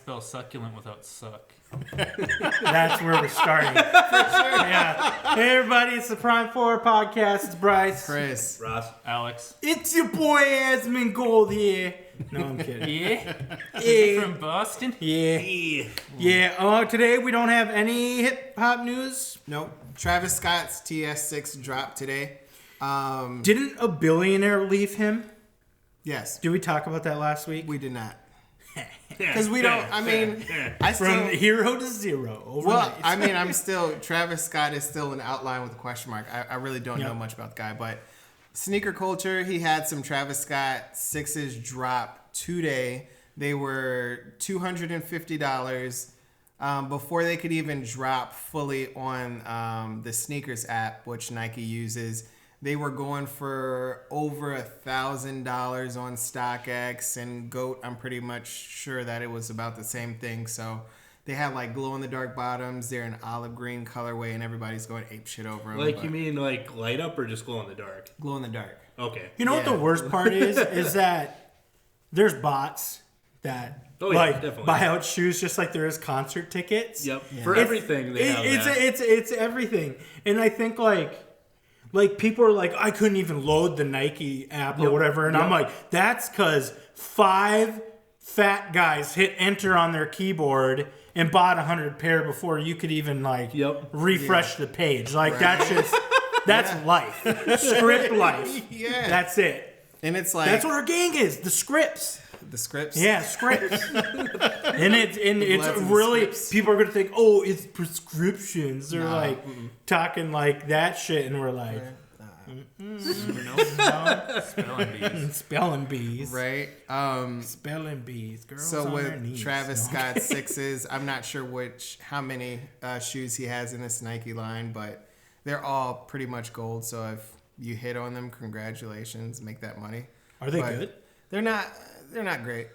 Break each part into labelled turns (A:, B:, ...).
A: spell succulent without suck.
B: That's where we're starting. For sure. Yeah. Hey, everybody. It's the Prime 4 podcast. It's Bryce.
C: Chris.
D: Ross.
A: Alex.
B: It's your boy, Asmin Gold here. No, I'm kidding.
A: Yeah?
B: Yeah.
A: From Boston?
B: Yeah. Yeah. Today we don't have any hip-hop news.
C: Nope. Travis Scott's TS6 dropped today.
B: Didn't a billionaire leave him?
C: Yes.
B: Did we talk about that last week?
C: We did not. Because we don't, I mean, I still...
B: From hero to zero. Overnight.
C: Well, I mean, Travis Scott is still an outline with a question mark. I really don't know much about the guy, but sneaker culture, he had some Travis Scott 6s drop today. They were $250 before they could even drop fully on the sneakers app, which Nike uses. They were going for over $1,000 on StockX, and GOAT, I'm pretty much sure that it was about the same thing. So they had like glow-in-the-dark bottoms. They're an olive green colorway, and everybody's going ape shit over them.
D: Like, you mean like light up or just glow in the dark?
C: Glow in the dark.
D: Okay.
B: You know what the worst part is that there's bots that
D: definitely
B: buy out shoes just like there is concert tickets.
D: Yep. Yeah. For everything they have
B: it's everything. And I think like people are like, I couldn't even load the Nike app or whatever. And I'm like, that's because 5 fat guys hit enter on their keyboard and bought 100 pair before you could even refresh the page. Like that's life. Script life.
C: Yeah.
B: That's it.
C: And it's like...
B: That's what our gang is. The scripts.
C: The scripts?
B: Yeah, scripts. and it's really... People are going to think, oh, it's prescriptions. They're talking like that shit. And we're like... Spelling bees.
C: Right.
B: Spelling bees. Girls
C: so
B: on
C: with
B: their knees.
C: Travis Scott's 6s, I'm not sure how many shoes he has in this Nike line, but they're all pretty much gold. So if you hit on them, congratulations. Make that money.
B: Are they good?
C: They're not great.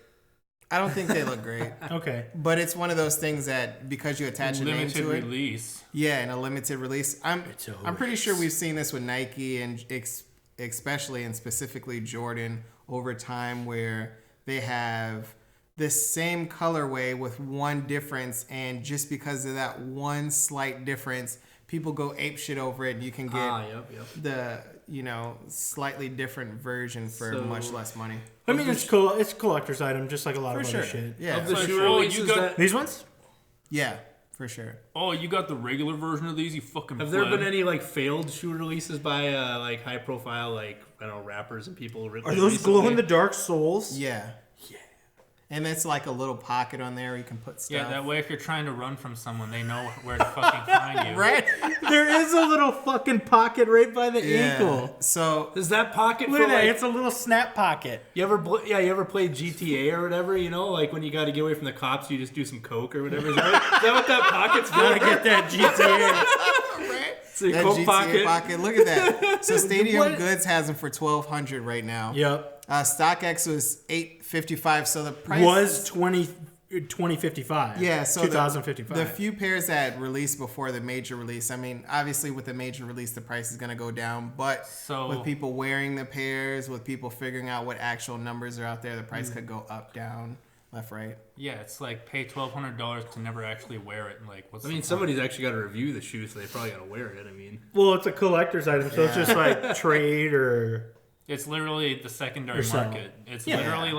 C: I don't think they look great.
B: Okay.
C: But it's one of those things that because you attach a name to it.
A: Limited release.
C: Yeah, in a limited release. I'm pretty sure we've seen this with Nike and especially and specifically Jordan over time where they have this same colorway with one difference, and just because of that one slight difference, people go apeshit over it. You can get the slightly different version for much less money.
B: I mean, it's cool. It's a collector's item, just like a lot of other shit.
C: Yeah.
D: Of the shoe releases
B: these ones?
C: Yeah, for sure.
A: Oh, you got the regular version of these? You fucking
D: Have there been any failed shoe releases by high profile rappers and people?
B: Are those glow in the dark soles?
C: Yeah. And it's like a little pocket on there where you can put stuff.
A: Yeah, that way if you're trying to run from someone, they know where to fucking find you.
C: Right?
B: There is a little fucking pocket right by the ankle.
C: So
D: is that pocket
B: look at that? It's a little snap pocket.
D: You ever played GTA or whatever? When you got to get away from the cops, you just do some coke or whatever. Is that what that pocket's for?
B: Gotta get that GTA.
C: Right?
D: It's a
C: that
D: coke
C: GTA
D: pocket.
C: Look at that. So Stadium Goods has them for $1,200 right now.
B: Yep.
C: StockX was $855, so the price
B: was $20.55.
C: Yeah, so
B: $2,055.
C: The few pairs that released before the major release. I mean, obviously with the major release, the price is going to go down. But with people wearing the pairs, with people figuring out what actual numbers are out there, the price could go up, down, left, right.
A: Yeah, it's like pay $1,200 to never actually wear it. And
D: somebody's actually got to review the shoe, so they probably got to wear it.
B: Well, it's a collector's item, so it's just like trade or.
A: It's literally the secondary market. It's literally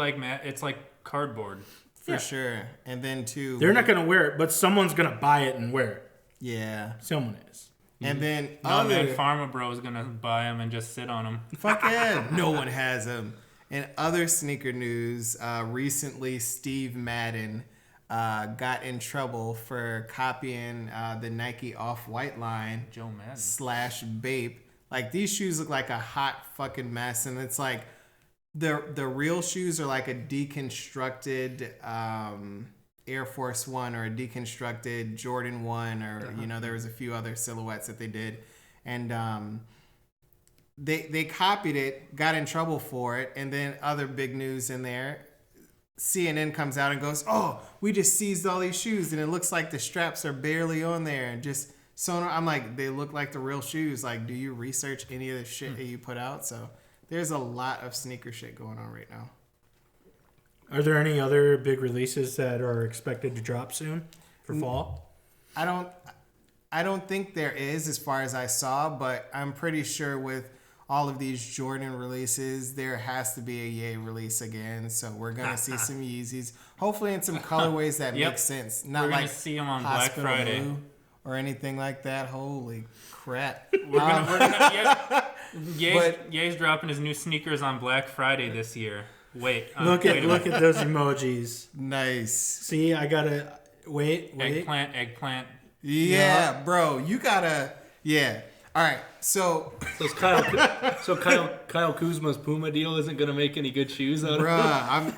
A: it's like cardboard.
C: For sure. And then too,
B: they're not going to wear it, but someone's going to buy it and wear it.
C: Yeah.
B: Someone is.
C: And then
A: Pharma Bro is going to buy them and just sit on them.
C: Fuck yeah. No one has them. In other sneaker news, recently Steve Madden got in trouble for copying the Nike Off-White line.
A: Joe Madden.
C: /Bape. Like, these shoes look like a hot fucking mess, and it's like the real shoes are like a deconstructed Air Force One or a deconstructed Jordan 1 or there was a few other silhouettes that they did, and they copied it, got in trouble for it, and then other big news in there. CNN comes out and goes, "Oh, we just seized all these shoes, and it looks like the straps are barely on there," and just. So I'm like, they look like the real shoes. Like, do you research any of the shit that you put out? So there's a lot of sneaker shit going on right now.
B: Are there any other big releases that are expected to drop soon for fall?
C: I don't think there is, as far as I saw, but I'm pretty sure with all of these Jordan releases, there has to be a Ye release again. So we're gonna see some Yeezys, hopefully in some colorways that make sense. Not
A: we're
C: like
A: gonna see them on
C: Hospital
A: Black Friday
C: Blue or anything like that. Holy crap!
A: Ye's dropping his new sneakers on Black Friday this year. Wait,
B: Look at those emojis.
C: Nice.
B: See, I gotta wait.
A: Eggplant.
C: Yeah, bro, you gotta. Yeah. All right. So
D: Kyle Kuzma's Puma deal isn't gonna make any good shoes out of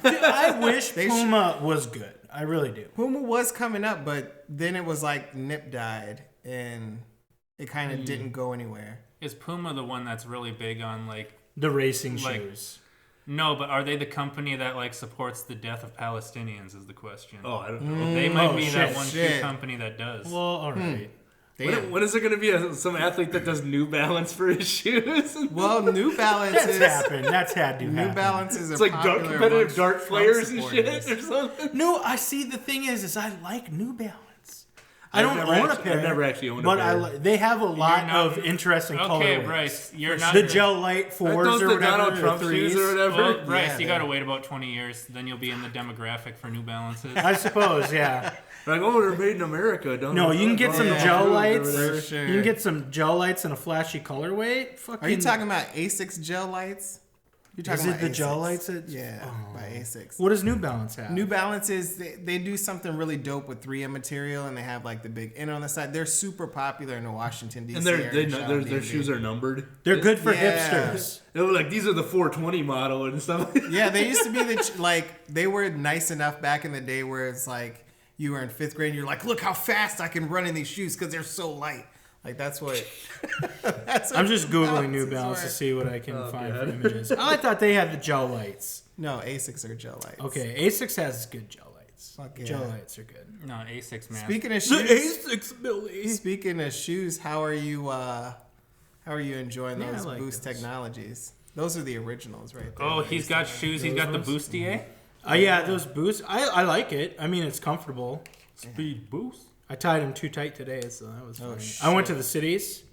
D: it.
B: I wish Puma was good. I really do.
C: Puma was coming up, but then it was like Nip died, and it kind of didn't go anywhere.
A: Is Puma the one that's really big on like
B: the racing shoes?
A: No, but are they the company that like supports the death of Palestinians? Is the question.
D: Oh, I don't know.
A: They might be that one shoe company that does.
B: Well, all right.
D: When is there going to be some athlete that does New Balance for his shoes?
C: Well, New Balance
B: That's had to happen.
C: New Balance is
D: it's like competitive dart players and shit or something.
B: No, I see. The thing is I like New Balance. I don't own a pair.
D: I've never actually owned a pair.
B: But they have a lot of interesting colorways.
A: Okay, Bryce, you're not
B: the Gel Light 4s or whatever.
D: Donald Trump shoes or whatever.
A: Well, Bryce, you got to wait about 20 years, then you'll be in the demographic for New Balances.
B: I suppose, yeah.
D: Like, they're made in America.
B: No, you can get some Gel Lights.
C: For sure.
B: You can get some Gel Lights in a flashy colorway.
C: Are you talking about Asics Gel Lights? You're talking about
B: the
C: Asics.
B: Gel Lights?
C: By Asics.
B: What does New Balance have?
C: New Balance is they do something really dope with 3M material, and they have like the big N on the side. They're super popular in the Washington D.C.
D: And their shoes are numbered.
B: They're good for hipsters.
D: They were like, these are the 420 model and stuff.
C: Yeah, they used to be they were nice enough back in the day where it's like you were in 5th grade and you're like, look how fast I can run in these shoes because they're so light. Like that's what
B: I'm just Googling New Balance to see what I can find for images. Oh, I thought they had the Gel Lights.
C: No, Asics are Gel Lights.
B: Okay, Asics has good Gel Lights.
C: Fuck yeah.
B: Gel Lights are good.
A: No, Asics, man.
C: Speaking of
B: The
C: shoes,
B: Asics, Billy.
C: Speaking of shoes, how are you enjoying those
B: I like
C: Boost
B: those.
C: technologies? Those are the originals, right there.
A: Oh, he's got shoes. He's got the Bustier.
B: Yeah, those Boosts. I like it. I mean, it's comfortable.
A: Speed Boost.
B: I tied them too tight today, so that was funny.
C: shit.
B: I went to the cities,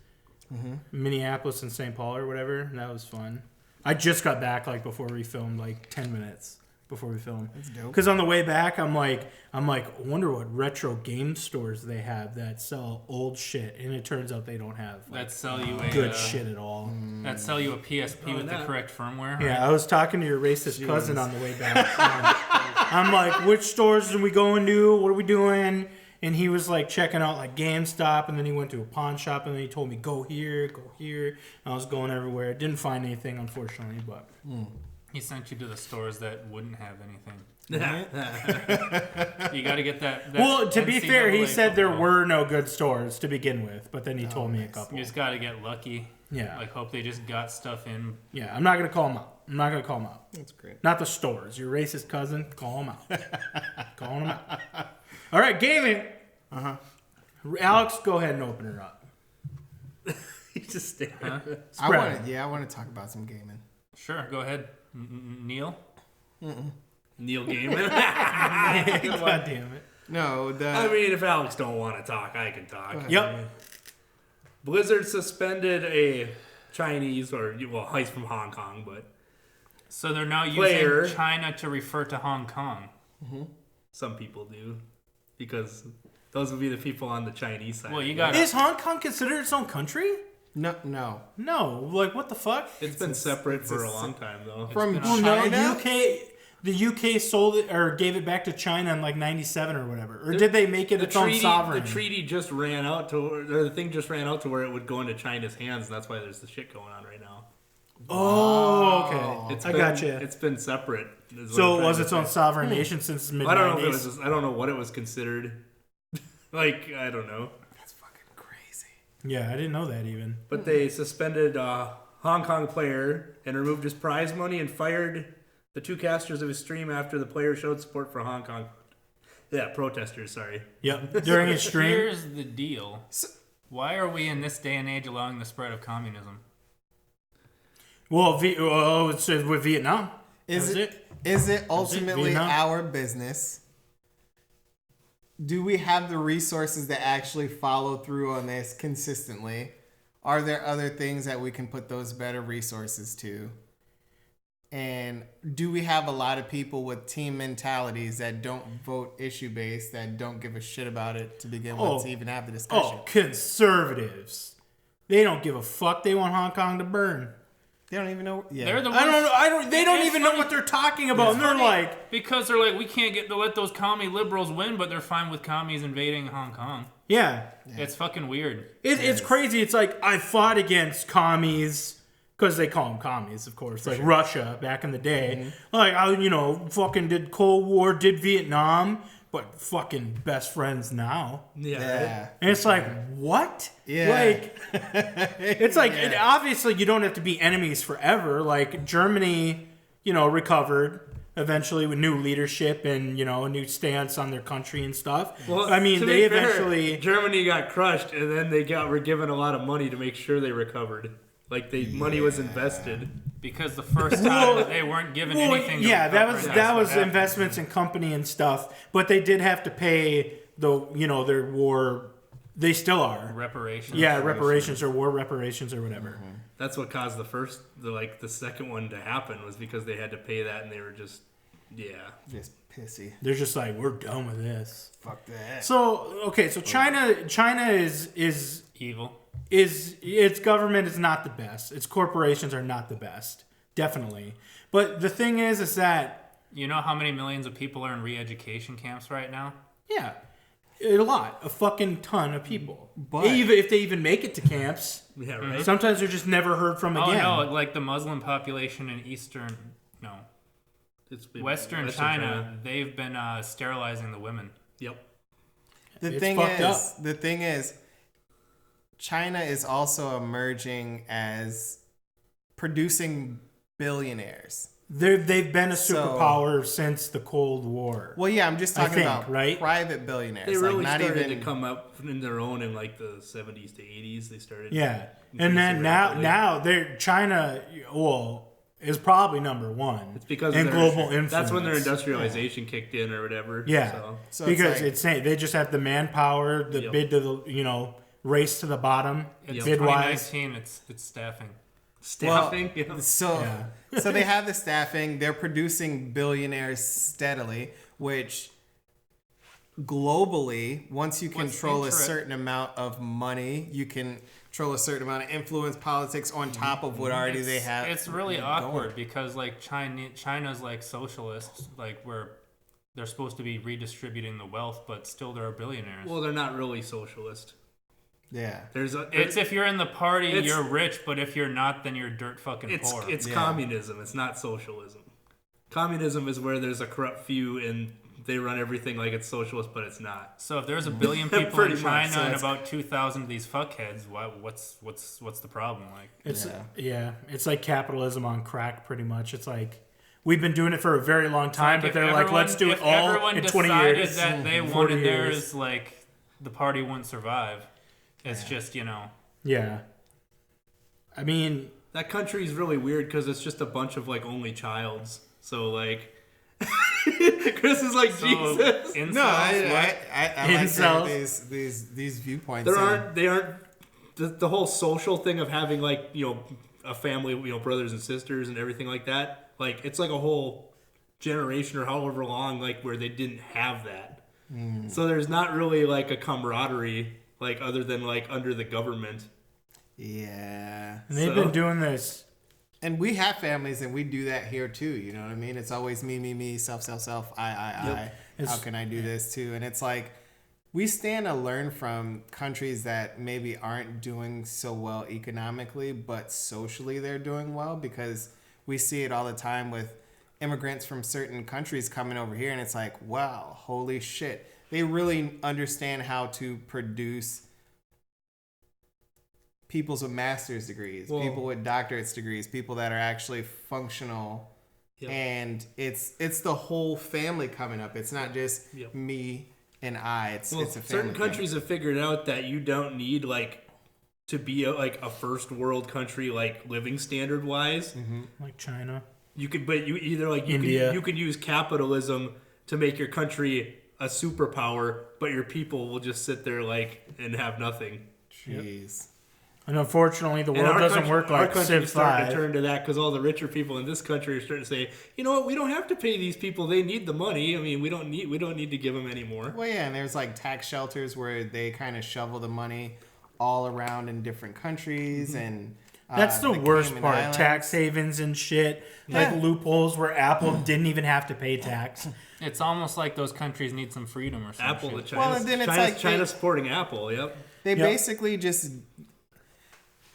B: Minneapolis and St. Paul or whatever, and that was fun. I just got back before we filmed, 10 minutes before we filmed.
C: That's dope.
B: Because on the way back, I'm like, I wonder what retro game stores they have that sell old shit, and it turns out they don't have
A: That sell you a
B: good shit at all.
A: That sell you a PSP with the correct firmware. Right?
B: Yeah, I was talking to your racist cousin on the way back. I'm like, which stores are we going to? What are we doing? And he was checking out GameStop, and then he went to a pawn shop, and then he told me go here. And I was going everywhere. Didn't find anything, unfortunately, but
A: He sent you to the stores that wouldn't have anything. You got to get that.
B: well, to be fair, he
A: NCAA
B: said there
A: football.
B: were no good stores to begin with, but then he told me a couple.
A: You just got to get lucky.
B: Yeah.
A: Hope they just got stuff in.
B: Yeah, I'm not gonna call him out.
C: That's great.
B: Not the stores. Your racist cousin, call him out. Call him out. All right, gaming. Alex, go ahead and open her up.
D: He's just staring.
C: I want to talk about some gaming.
A: Sure, go ahead, Neil.
D: Neil Gaiman.
B: God damn it.
C: No,
D: I mean, if Alex don't want to talk, I can talk.
B: Yep.
D: Blizzard suspended a Chinese, he's from Hong Kong, but
A: So they're now
D: Player.
A: using China to refer to Hong Kong.
D: some people do, because those would be the people on the Chinese side.
A: Well, you got
B: Is Hong Kong considered its own country?
C: no.
B: No. What the fuck?
D: It's been separate for a long time, though.
C: From
A: been
B: Well,
C: China?
B: no, the UK sold it or gave it back to China in 97 or whatever. Or did they make it its own sovereign?
D: The treaty just ran out to, or the thing just ran out to where it would go into China's hands, and that's why there's the shit going on right now.
B: Oh, okay. I gotcha.
D: It's been separate.
B: So it was its own sovereign nation since mid-90s?
D: I don't know if it was. I don't know what it was considered. I don't know.
C: That's fucking crazy.
B: Yeah, I didn't know that even.
D: But they suspended a Hong Kong player and removed his prize money and fired the two casters of his stream after the player showed support for Hong Kong. Yeah, protesters, sorry.
B: Yep, during his stream.
A: Here's the deal. Why are we in this day and age allowing the spread of communism?
B: Well, it's with Vietnam.
C: Is it? Is it ultimately
B: Vietnam?
C: our business? Do we have the resources to actually follow through on this consistently? Are there other things that we can put those better resources to? And do we have a lot of people with team mentalities that don't vote issue-based, that don't give a shit about it to begin with to even have the discussion?
B: Oh, conservatives. They don't give a fuck. They want Hong Kong to burn.
C: They don't even know. Yeah.
A: They're the ones,
B: I don't. They don't
A: It's
B: even know
A: funny.
B: what they're talking about. And they're like,
A: because they're like, we can't get to let those commie liberals win, but they're fine with commies invading Hong Kong.
B: yeah.
A: It's fucking weird.
B: It's crazy. It's like I fought against commies because they call them commies, of course, like Russia back in the day. Like I, fucking did Cold War, did Vietnam, but fucking best friends now.
D: Yeah.
B: And it's like, what?
C: Yeah.
B: Like, it's like, obviously you don't have to be enemies forever. Like, Germany, recovered eventually with new leadership and, a new stance on their country and stuff.
D: Well,
B: I mean,
D: to
B: they
D: be fair,
B: eventually...
D: Germany got crushed, and then were given a lot of money to make sure they recovered. Like, money was invested.
A: Because the first time that they weren't given anything. To
B: Yeah,
A: recover,
B: that
A: that's
B: was
A: what happened.
B: investments in company and stuff. But they did have to pay their war... They still are.
A: Reparations.
B: Yeah, reparations or war reparations or whatever.
D: That's what caused the second one to happen, was because they had to pay that, and they were just,
C: Just pissy.
B: They're just like, we're done with this.
C: Fuck that.
B: So China is
A: Evil.
B: its government is not the best. Its corporations are not the best, definitely. But the thing is that
A: You know how many millions of people are in re-education camps right now?
B: yeah, a fucking ton of people.
C: But-
B: even if they even make it to camps,
D: yeah, right?
B: sometimes they're just never heard from
A: Oh
B: again.
A: no, like the Muslim population in
D: It's been
A: Western China, they've been sterilizing the women.
D: Yep.
B: It's fucked up.
C: The thing is, China is also emerging as producing billionaires.
B: They've been a
C: So-
B: superpower since the Cold War.
C: Well, yeah, I'm just talking
B: think,
C: about
B: right?
C: private billionaires.
D: They really
C: not
D: started
C: even
D: to come up in their own in like the 70s to 80s. They started.
B: Yeah, and then
D: increasing rapidly.
B: now China is probably number one.
D: It's because
B: in
D: of their,
B: global influence.
D: That's when their industrialization kicked in or whatever.
B: Yeah,
C: So
B: because
C: it's
B: they just have the manpower, the
D: Yep.
B: bid to the race to the bottom,
A: It's
B: bid wise.
A: 2019. It's staffing.
D: Staffing.
C: So
B: Yeah.
C: so they have the staffing. They're producing billionaires steadily, which globally, once you control a certain amount of money, you can control a certain amount of influence, politics on top of what already they have.
A: It's really
C: going.
A: awkward because like China's like socialist, like where they're supposed to be redistributing the wealth, but still there are billionaires.
D: Well, they're not really socialist.
C: Yeah.
A: It's if you're in the party,
D: It's-
A: you're rich, but if you're not, then you're dirt fucking poor.
D: It's
C: Yeah.
D: communism. It's not socialism. Communism is where there's a corrupt few and they run everything like it's socialist, but it's not.
A: So if there's a billion people
D: Pretty
A: in
D: much,
A: China
D: so
A: and
D: it's-
A: about 2,000 of these fuckheads, what's the problem? Like,
B: It's like capitalism on crack, pretty much. It's like we've been doing it for a very long time, but
A: if
B: they're like, let's do it
A: if
B: all
A: everyone
B: in 20
A: decided
B: years.
A: that they
B: 40
A: wanted
B: years.
A: theirs, like the party wouldn't survive. It's just
B: Yeah. I mean,
D: That country is really weird because it's just a bunch of like only childs. So like, Chris is like
A: so
D: Jesus.
A: incels,
C: No,
A: what?
C: I like
B: Incels.
C: these viewpoints.
D: They aren't the whole social thing of having like a family, brothers and sisters and everything like that. Like it's like a whole generation or however long like where they didn't have that. So there's not really like a camaraderie like other than like under the government.
C: Yeah.
B: and they've been doing this.
C: And we have families, and we do that here too. You know what I mean? It's always me, self, I. How can I do this too? And it's like we stand to learn from countries that maybe aren't doing so well economically, but socially they're doing well, because we see it all the time with immigrants from certain countries coming over here, and it's like, wow, holy shit. They really understand how to produce people with master's degrees, people with doctorate's degrees, people that are actually functional.
D: Yep.
C: And it's the whole family coming up. It's not just me and I. It's a family
D: certain countries have figured out that you don't need like to be a first world country like living standard wise.
B: Like China.
D: you could, but you either like you
B: India.
D: can, you can use capitalism to make your country a superpower, but your people will just sit there like and have nothing.
C: Jeez.
B: And unfortunately, the
D: And
B: world
D: our
B: doesn't
D: country-
B: work
D: our
B: like Civ
D: country's starting
B: 5.
D: to turn to that because all the richer people in this country are starting to say, you know what, we don't have to pay these people; they need the money. I mean, we don't need to give them any more.
C: Well, yeah, and there's like tax shelters where they kind of shovel the money all around in different countries, and
B: That's the worst
C: Cayman
B: part.
C: Islands.
B: Tax havens and shit.
C: Yeah.
B: Like loopholes where Apple didn't even have to pay tax.
A: It's almost like those countries need some freedom or something.
D: Apple, the
A: Shit.
D: China,
C: and then it's
D: China's supporting Apple. Yep.
C: They
B: Yep.
C: basically just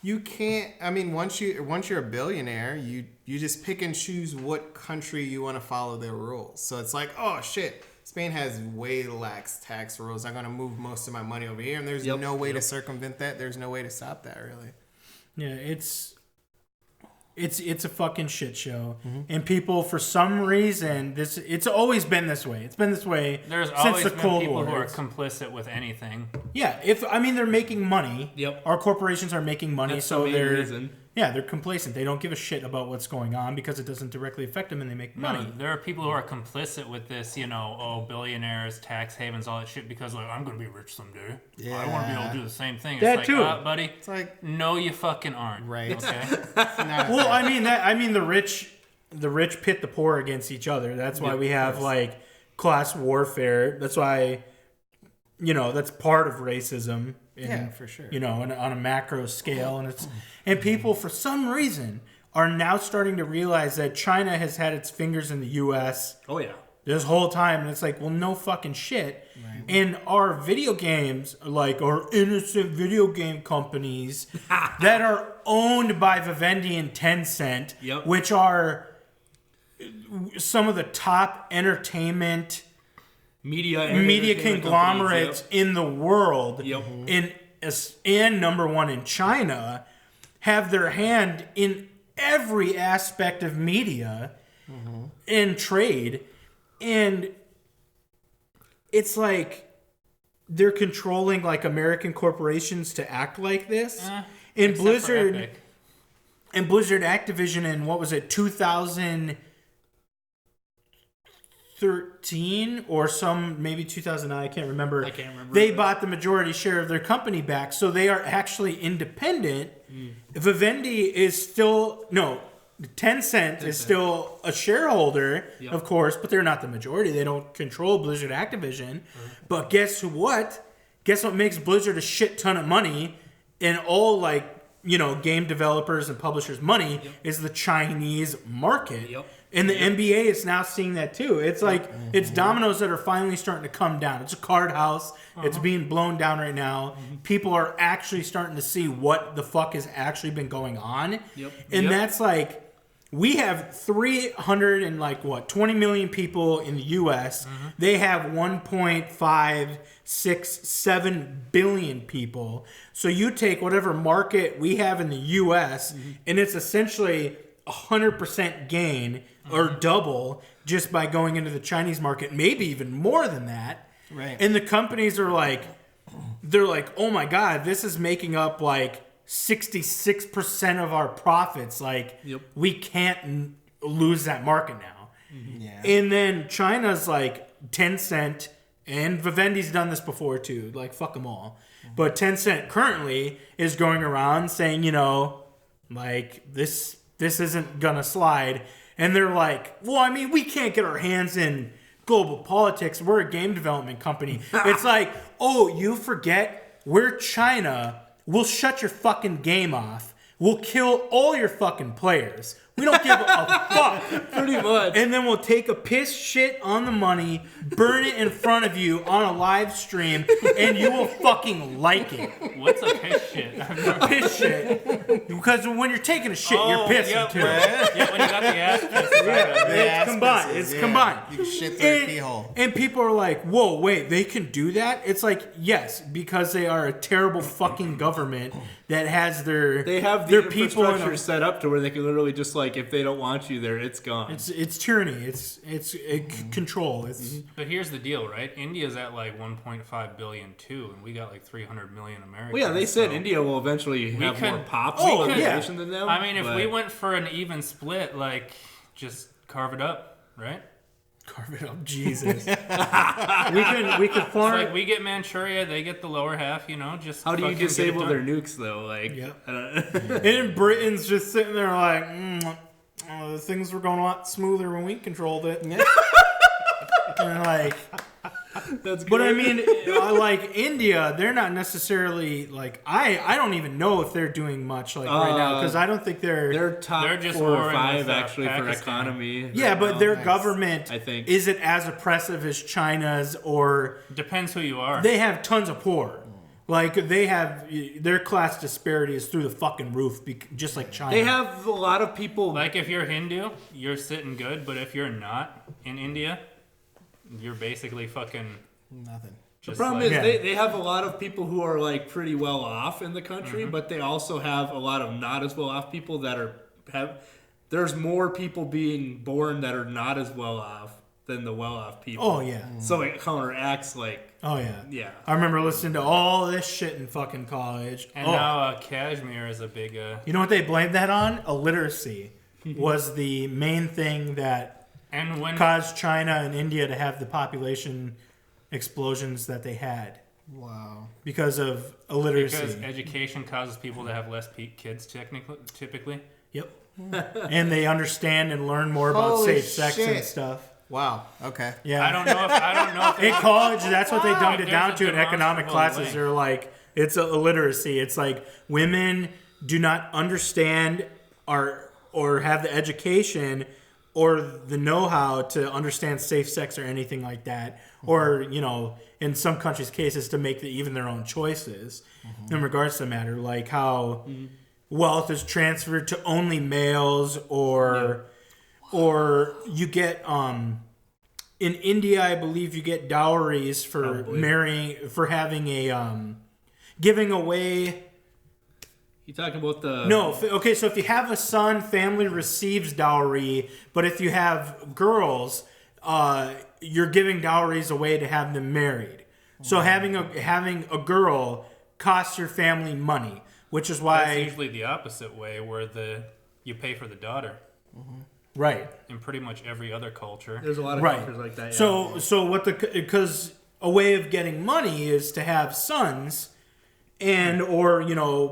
C: you can't. I mean, once you're a billionaire, you just pick and choose what country you want to follow their rules. So it's like, oh shit, Spain has way lax tax rules. I'm gonna move most of my money over here, and there's no way to circumvent that. There's no way to stop that, really.
B: Yeah, it's a fucking shit show. And people, for some reason, it's always been this way. It's been this way
A: There's
B: since
A: always
B: the
A: been
B: Cold
A: people
B: War.
A: who are complicit with anything.
B: Yeah, they're making money.
D: Yep.
B: Our corporations are making money,
D: That's
B: so
D: the main
B: they're
D: reason.
B: yeah, they're complacent. They don't give a shit about what's going on because it doesn't directly affect them, and they make money.
A: No, there are people who are complicit with this, billionaires, tax havens, all that shit, because like I'm gonna be rich someday. I want to be able to do the same thing.
B: That
A: it's
B: too.
A: like, buddy.
C: It's like
A: No, you fucking aren't.
C: Right.
A: Okay.
B: Well, I mean the rich pit the poor against each other. That's why we have like class warfare. That's why that's part of racism.
C: Yeah, for sure.
B: On a macro scale, and people for some reason are now starting to realize that China has had its fingers in the U.S.
D: Oh yeah.
B: this whole time, and it's like, well, no fucking shit. Right. And our video games, like our innocent video game companies that are owned by Vivendi and Tencent,
D: Yep.
B: which are some of the top entertainment media conglomerates in the world,
D: Yep.
B: and number one in China, have their hand in every aspect of media and trade, and it's like they're controlling like American corporations to act like this. And
A: Except for
B: Blizzard
A: Epic.
B: and Blizzard Activision in 2013 or maybe 2009, I can't remember. They bought the majority share of their company back, so they are actually independent. Vivendi is still Tencent is still a shareholder, of course, but they're not the majority. They don't control Blizzard Activision. But guess what? Guess what makes Blizzard a shit ton of money and all game developers and publishers' money is the Chinese market. And the NBA is now seeing that too. It's like it's dominoes that are finally starting to come down. It's a card house. It's being blown down right now. People are actually starting to see what the fuck has actually been going on. And that's like we have 20 million people in the U.S. They have 1.567 billion people. So you take whatever market we have in the U.S. and it's essentially 100% gain or double just by going into the Chinese market, maybe even more than that.
C: Right.
B: And the companies are like, oh my God, this is making up like 66% of our profits. Like, we can't lose that market now.
C: Yeah.
B: And then China's like Tencent, and Vivendi's done this before too. Like, fuck them all. But Tencent currently is going around saying, like, this isn't gonna slide. And they're like, well, I mean, we can't get our hands in global politics. We're a game development company. It's like, oh, you forget we're China. We'll shut your fucking game off. We'll kill all your fucking players. We don't give a fuck.
D: Pretty much.
B: And then we'll take a piss shit on the money, burn it in front of you on a live stream, and you will fucking like it.
A: What's a piss shit?
B: Piss shit. Because when you're taking a shit, you're pissing too.
A: Yeah, when you got the ass piss.
B: It's combined. It's combined.
C: You can shit through a keyhole.
B: And people are like, whoa, wait, they can do that? It's like, yes, because they are a terrible fucking government that has their people in
D: set up to where they can literally just like, if they don't want you there, it's gone.
B: It's tyranny. It's control.
A: But here's the deal, right? India's at like 1.5 billion too, and we got like 300 million Americans.
D: Well, yeah, they said India will eventually have more population than them.
A: I mean, if we went for an even split, like Just carve it up, right?
B: Carve it up, Jesus. we could
A: It's
B: form.
A: like we get Manchuria, they get the lower half, Just
D: How do you
A: fucking get it
D: disable
A: done.
D: their nukes though? Like,
B: Yep.
D: I don't
B: And Britain's just sitting there like, things were going a lot smoother when we controlled it. And like,
D: That's good.
B: but I mean, like India, they're not necessarily like I don't even know if they're doing much like right now because I don't think
D: they're top
A: They're just
D: 4 or
A: warring
D: 5
A: with,
D: actually for
A: Pakistan.
D: economy.
B: yeah,
D: right
B: but
D: now.
B: their government
D: I think.
B: isn't as oppressive as China's, or
A: Depends who you are.
B: they have tons of poor. Like they have their class disparity is through the fucking roof, just like China.
D: They have a lot of people.
A: Like if you're Hindu, you're sitting good, but if you're not in India, you're basically fucking
C: Nothing.
D: The
A: just
D: problem
A: like,
D: is they have a lot of people who are like pretty well off in the country, but they also have a lot of not as well off people that have. There's more people being born that are not as well off than the well off people.
B: Oh yeah.
D: So it counteracts
B: Oh yeah.
D: yeah.
B: I remember listening to all this shit in fucking college.
A: And now Kashmir is a big.
B: You know what they blamed that on? Illiteracy was the main thing that
A: And when
B: caused China and India to have the population explosions that they had
C: Wow.
B: because of illiteracy.
A: because education causes people to have less kids, typically.
B: Yep. And they understand and learn more about
C: Holy
B: safe sex
C: shit.
B: and stuff.
C: Wow. Okay.
B: Yeah.
A: I don't know if
B: In college, that's what they dumbed it
A: There's
B: down
A: a
B: to in economic
A: demonstrable
B: classes.
A: link.
B: They're like, it's illiteracy. It's like women do not understand or have the education or the know-how to understand safe sex or anything like that. Or, in some countries' cases, to make even their own choices in regards to the matter. Like how wealth is transferred to only males or you get... in India, I believe you get dowries for having a giving away.
D: You talking about the
B: No, okay. So if you have a son, family receives dowry, but if you have girls, you're giving dowries away to have them married. So having a girl costs your family money, which is why
A: That's usually the opposite way, where you pay for the daughter.
B: right.
A: In pretty much every other culture.
D: There's a lot of
B: Right.
D: cultures like that. Yeah.
B: So because a way of getting money is to have sons and or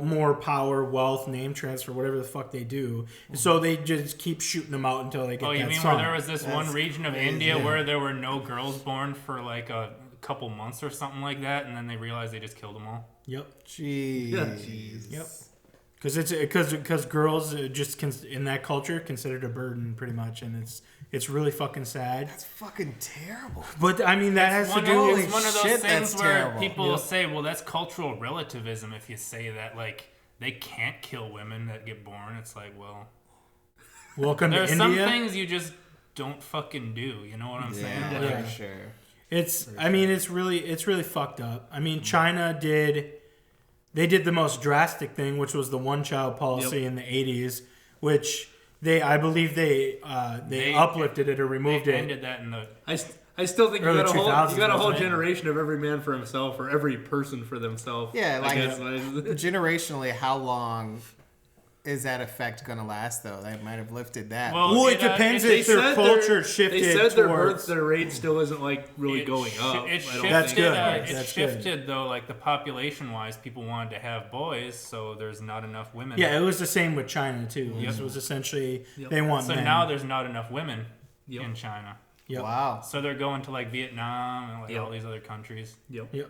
B: more power, wealth, name transfer, whatever the fuck they do. So they just keep shooting them out until they get
A: Oh, you
B: that
A: mean
B: son.
A: where there was this one region of
C: crazy.
A: India where there were no girls born for like a couple months or something like that, and then they realized they just killed them all?
B: Yep.
C: Jeez.
D: Yeah.
B: Yep. Because girls are just in that culture considered a burden pretty much, and it's really fucking sad.
C: That's fucking terrible.
B: But I mean that has to do
C: Holy
A: It's one of those
C: shit,
A: things
C: that's
A: where
C: terrible.
A: people say, well, that's cultural relativism if you say that, like, they can't kill women that get born. It's like, well,
B: welcome to
A: there's some
B: India.
A: things you just don't fucking do. You know what I'm saying?
C: Yeah,
A: Like,
C: for sure.
B: It's really fucked up. I mean, China did the most drastic thing, which was the one-child policy in the 80s, which I believe they uplifted it or removed
A: they
B: it.
A: ended that in the
D: I still think you
B: Early
D: got a
B: 2000s,
D: whole
B: wasn't it?
D: generation of every man for himself or every person for themselves.
C: Yeah,
D: I
C: like
D: guess.
C: generationally, how long is that effect going to last, though? They might have lifted that.
B: Well, it depends if their culture shifted
D: They said
B: towards.
D: their rate still isn't like really going up.
A: It
D: I
A: shifted,
D: don't
B: That's
D: think.
B: good.
A: It
B: That's
A: shifted
B: good.
A: though, like the population-wise, people wanted to have boys, so there's not enough women.
B: Yeah, it was the same with China too.
A: Yep.
B: It was essentially
D: Yep.
B: they want
A: So
B: men.
A: now there's not enough women
D: Yep.
A: in China.
B: Yep.
C: Wow.
A: So they're going to like Vietnam and like
D: Yep.
A: all these other countries,
D: Yep.
B: Yep.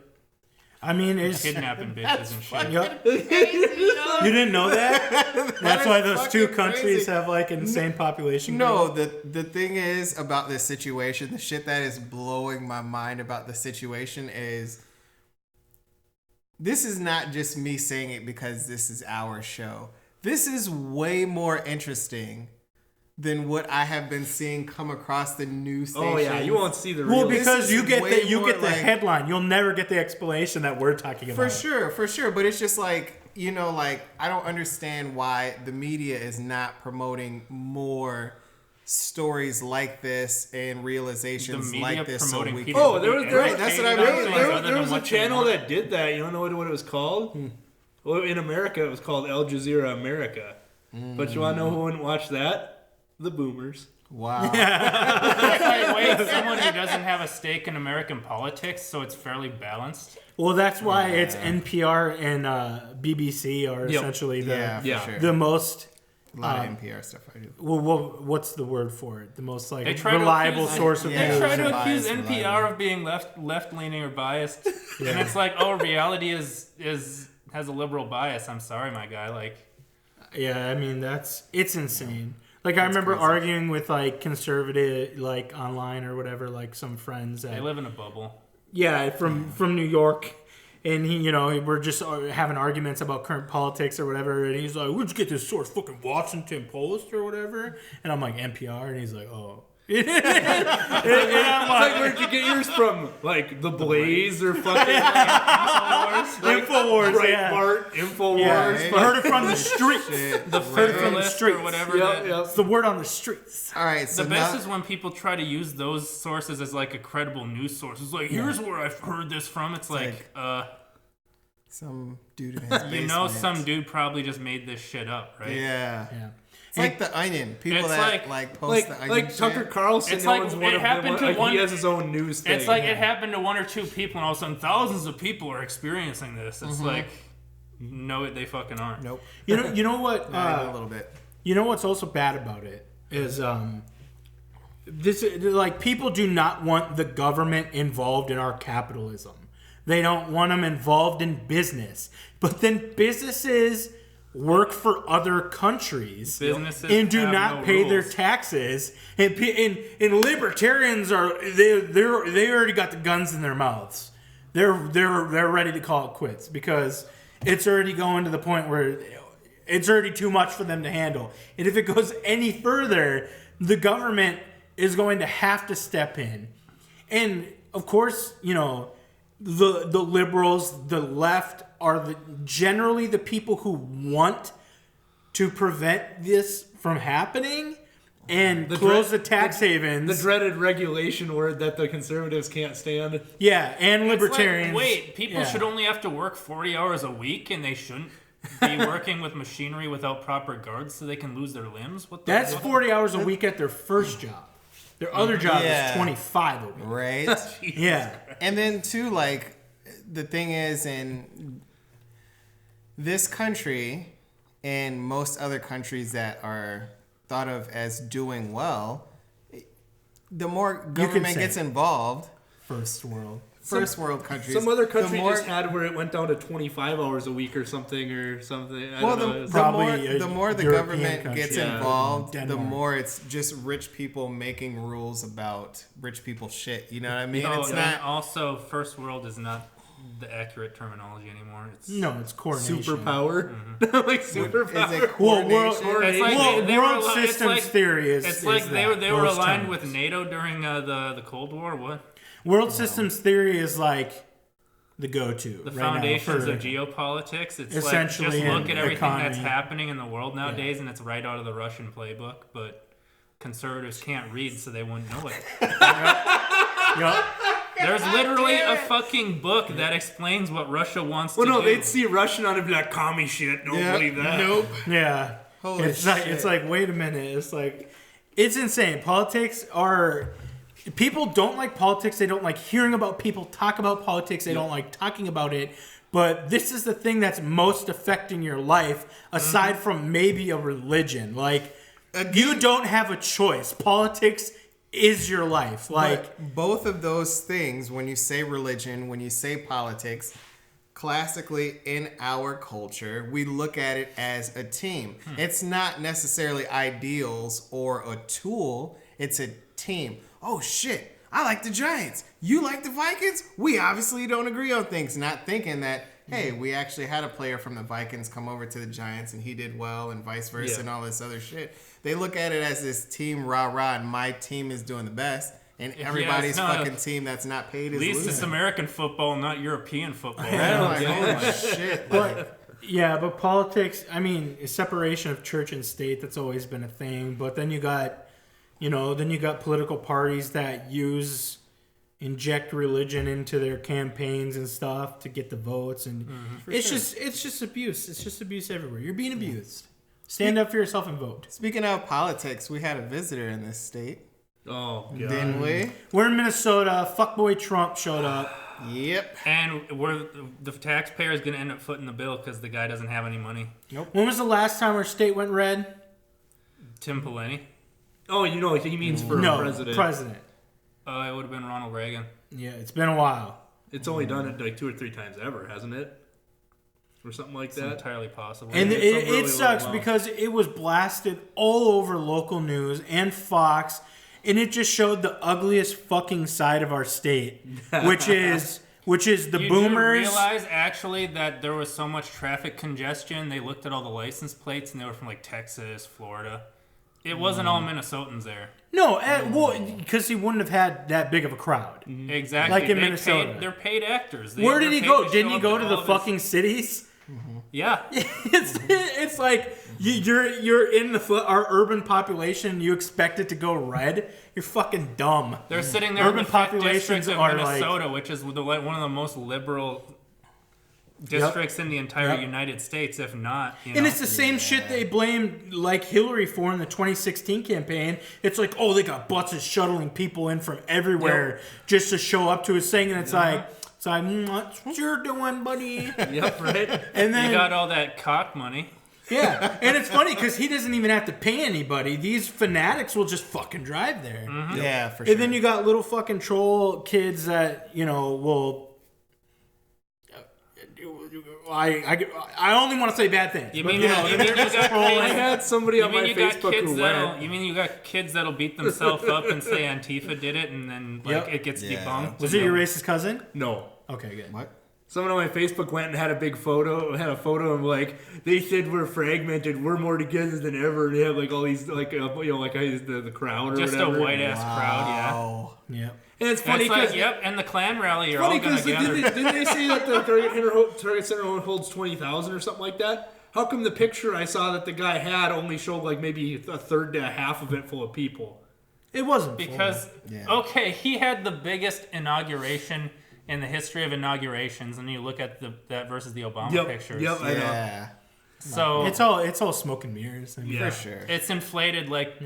B: I mean, it's
A: kidnapping bitches and shit.
B: Yep. You didn't know that? That's why those two
C: fucking
B: countries
C: crazy.
B: have like insane population.
C: No,
B: growth.
C: the thing is about this situation, the shit that is blowing my mind about the situation is this is not just me saying it because this is our show. This is way more interesting than what I have been seeing come across the news stations.
D: Oh yeah, you won't see the
B: Well,
D: real.
B: because
C: is
B: you get
C: way
B: the
C: more like-
B: headline. You'll never get the explanation that we're talking about.
C: For sure. But it's just like, like I don't understand why the media is not promoting more stories like this and realizations
A: The media
C: like this. So
A: promoting
C: we
A: people.
C: can,
D: Oh, there was
C: Right, that's what I mean.
D: There was a channel that did that. You don't know what it was called? Well, in America, it was called Al Jazeera America. But you want to know who wouldn't watch that? The boomers.
C: Wow.
A: It's like, wait, someone who doesn't have a stake in American politics, so it's fairly balanced.
B: Well, that's why it's NPR and BBC are essentially
C: for sure.
B: the most.
C: A lot of NPR stuff I do.
B: Well, what's the word for it? The most like
A: They try to
B: reliable
A: accuse-
B: source of
A: They
B: news.
A: try to accuse
C: Biased,
A: NPR
C: reliable.
A: of being left leaning or biased, and it's like, oh, reality has a liberal bias. I'm sorry, my guy. Like,
B: Yeah, I mean it's insane. Like I remember arguing with like conservative like online or whatever, like some friends that
A: they live in a bubble.
B: from New York, and we're just having arguments about current politics or whatever, and he's like, "Where'd you get this source? Fucking Washington Post or whatever?" And I'm like, "NPR," and he's like, "Oh." and I'm
D: It's like, where'd you get yours from? Like The Blaze or fucking
B: Infowars, yeah.
D: Breitbart, Infowars.
B: Yeah,
C: right.
B: I heard it from the streets.
A: The Federalist or whatever.
D: Yep,
B: It's the word on the streets.
C: All right, so
A: The best
C: now,
A: is when people try to use those sources as like a credible news source. It's like, here's where I've heard this from. It's like,
C: some dude in his basement.
A: some dude probably just made this shit up, right?
C: Yeah.
B: Yeah.
C: It's like The Onion. People
A: It's
C: that
A: like-
C: post The Onion
D: Like
C: shit.
D: Tucker Carlson
A: It's like,
D: owns
A: it
D: one of
A: happened
D: them.
A: to
D: Like,
A: one-
D: he has his own news thing.
A: It's like it happened to one or two people, and all of a sudden thousands of people are experiencing this. It's like, no, they fucking aren't.
C: Nope.
B: You know what?
C: Not even a little bit.
B: You know what's also bad about it is this like people do not want the government involved in our capitalism. They don't want them involved in business. But then businesses work for other countries
A: Businesses
B: and do
A: have
B: not
A: no
B: pay their
A: rules.
B: taxes. And libertarians they already got the guns in their mouths. They're ready to call it quits because it's already going to the point where it's already too much for them to handle. And if it goes any further, the government is going to have to step in. And of course, the liberals, the left are generally the people who want to prevent this from happening and close the tax havens.
D: The dreaded regulation word that the conservatives can't stand.
B: Yeah, and
A: It's
B: libertarians.
A: like, wait, people should only have to work 40 hours a week, and they shouldn't be working with machinery without proper guards so they can lose their limbs? What the
B: That's
A: what?
B: 40 hours a week at their first job. Their other job
C: Yeah.
B: is 25 a week.
C: Right?
B: Yeah.
C: And then, too, like, the thing is, in this country and most other countries that are thought of as doing well, the more government
B: say
C: gets
B: it.
C: involved,
B: First world.
C: first world countries.
D: Some other
C: the
D: country
C: more-
D: just had where it went down to 25 hours a week or something. I
C: Well,
D: don't know. It's-
B: Probably
C: the more the
B: European
C: government
B: country.
C: gets
D: Yeah.
C: involved, the
B: Denmark.
C: more it's just rich people making rules about rich people shit. You know what I mean?
A: Oh,
C: It's
A: and
C: not.
A: also, first world is not the accurate terminology anymore. It's
B: No, it's coordination.
D: superpower. Like superpower.
C: Is it
B: Well, world,
C: coordination?
A: It's like
B: well,
A: they were
B: world
A: ali- it's
B: systems
A: like-
B: theory is.
A: It's
B: is
A: like they
B: that,
A: were
B: those
A: aligned
B: terms.
A: with NATO during the Cold War. What?
B: World systems theory is like the go-to.
A: The
B: right
A: foundations
B: now
A: of geopolitics. It's
B: Essentially
A: like just look
B: in
A: at everything that's
B: economy.
A: happening in the world nowadays, and it's right out of the Russian playbook. But conservatives can't read, so they wouldn't know it.
B: Yup.
A: There's literally a fucking book that explains what Russia wants
D: Well,
A: to
D: no,
A: do.
D: they'd see Russian on it and be like, commie shit. Don't believe that.
C: Nope.
B: Yeah.
C: Holy
B: it's like
C: shit.
B: it's like wait a minute. It's like it's insane. Politics are people don't like politics. They don't like hearing about people talk about politics. They don't like talking about it. But this is the thing that's most affecting your life, aside from maybe a religion. Like you don't have a choice. Politics is your life. Like
C: But both of those things, when you say religion, when you say politics, classically in our culture, we look at it as a team. It's not necessarily ideals or a tool. It's a team. Oh shit, I like the Giants. You like the Vikings? We obviously don't agree on things. Not thinking that, hey, we actually had a player from the Vikings come over to the Giants and he did well and vice versa and all this other shit. They look at it as this team rah-rah and my team is doing the best. And everybody's
A: it's not
C: fucking team that's not paid is
A: At least
C: losing.
A: it's American football, not European football.
C: I'm like, holy shit.
B: But yeah, but politics, I mean, separation of church and state, that's always been a thing. But then you got, political parties that inject religion into their campaigns and stuff to get the votes, and it's just abuse. It's just abuse everywhere. You're being abused. Stand up for yourself and vote.
C: Speaking of politics, we had a visitor in this state.
D: Oh, God.
C: Didn't we?
B: We're in Minnesota. Fuckboy Trump showed up.
C: Yep.
A: And the taxpayer is going to end up footing the bill because the guy doesn't have any money.
B: When was the last time our state went red?
A: Tim Pawlenty.
D: Oh, he means for president.
B: President.
A: It would have been Ronald Reagan.
B: Yeah, it's been a while.
D: It's only done it like 2 or 3 times ever, hasn't it? Or something like
A: It's
D: that.
A: entirely possible.
B: And
D: Yeah,
B: it sucks because it was blasted all over local news and Fox, and it just showed the ugliest fucking side of our state, which is the
A: you
B: boomers.
A: You realize actually that there was so much traffic congestion. They looked at all the license plates and they were from like Texas, Florida. It wasn't all Minnesotans there.
B: No, because he wouldn't have had that big of a crowd.
A: Exactly.
B: Like in Minnesota.
A: They're paid actors.
B: Where did he go? Didn't he go to the fucking cities?
A: Yeah.
B: It's like you're in our urban population. You expect it to go red. You're fucking dumb.
A: They're sitting there
B: Urban
A: in the
B: populations
A: district of
B: are
A: Minnesota, which is one of the most liberal districts in the entire United States, if not.
B: And it's the same shit they blamed like Hillary for in the 2016 campaign. It's like, oh, they got buses shuttling people in from everywhere just to show up to his thing, and it's like, that's what you're doing, buddy.
D: Yep, right.
B: And then
A: you got all that cock money.
B: Yeah, and it's funny because he doesn't even have to pay anybody. These fanatics will just fucking drive there.
C: Mm-hmm. Yeah, for sure.
B: And then you got little fucking troll kids that will. I only want to say bad things.
A: You mean I
D: had somebody on my Facebook who went.
A: You mean you got kids that'll beat themselves up and say Antifa did it, and then it gets debunked?
B: Was it your racist cousin?
D: No.
B: Okay, good.
C: What?
D: Someone on my Facebook went and had a photo of like, they said we're fragmented, we're more together than ever. And they have like all these the crowd or
A: just
D: whatever.
A: A white ass crowd,
B: yeah.
D: And it's funny because
A: and the Klan rally are all going to gather.
D: Didn't they say that the Target Center only holds 20,000 or something like that? How come the picture I saw that the guy had only showed like maybe a third to a half of it full of people?
B: It wasn't
A: because he had the biggest inauguration in the history of inaugurations, and you look at that versus the Obama pictures.
D: Yep, I know.
C: Yeah.
A: So
B: it's all smoke and mirrors.
C: For sure.
A: It's inflated. Like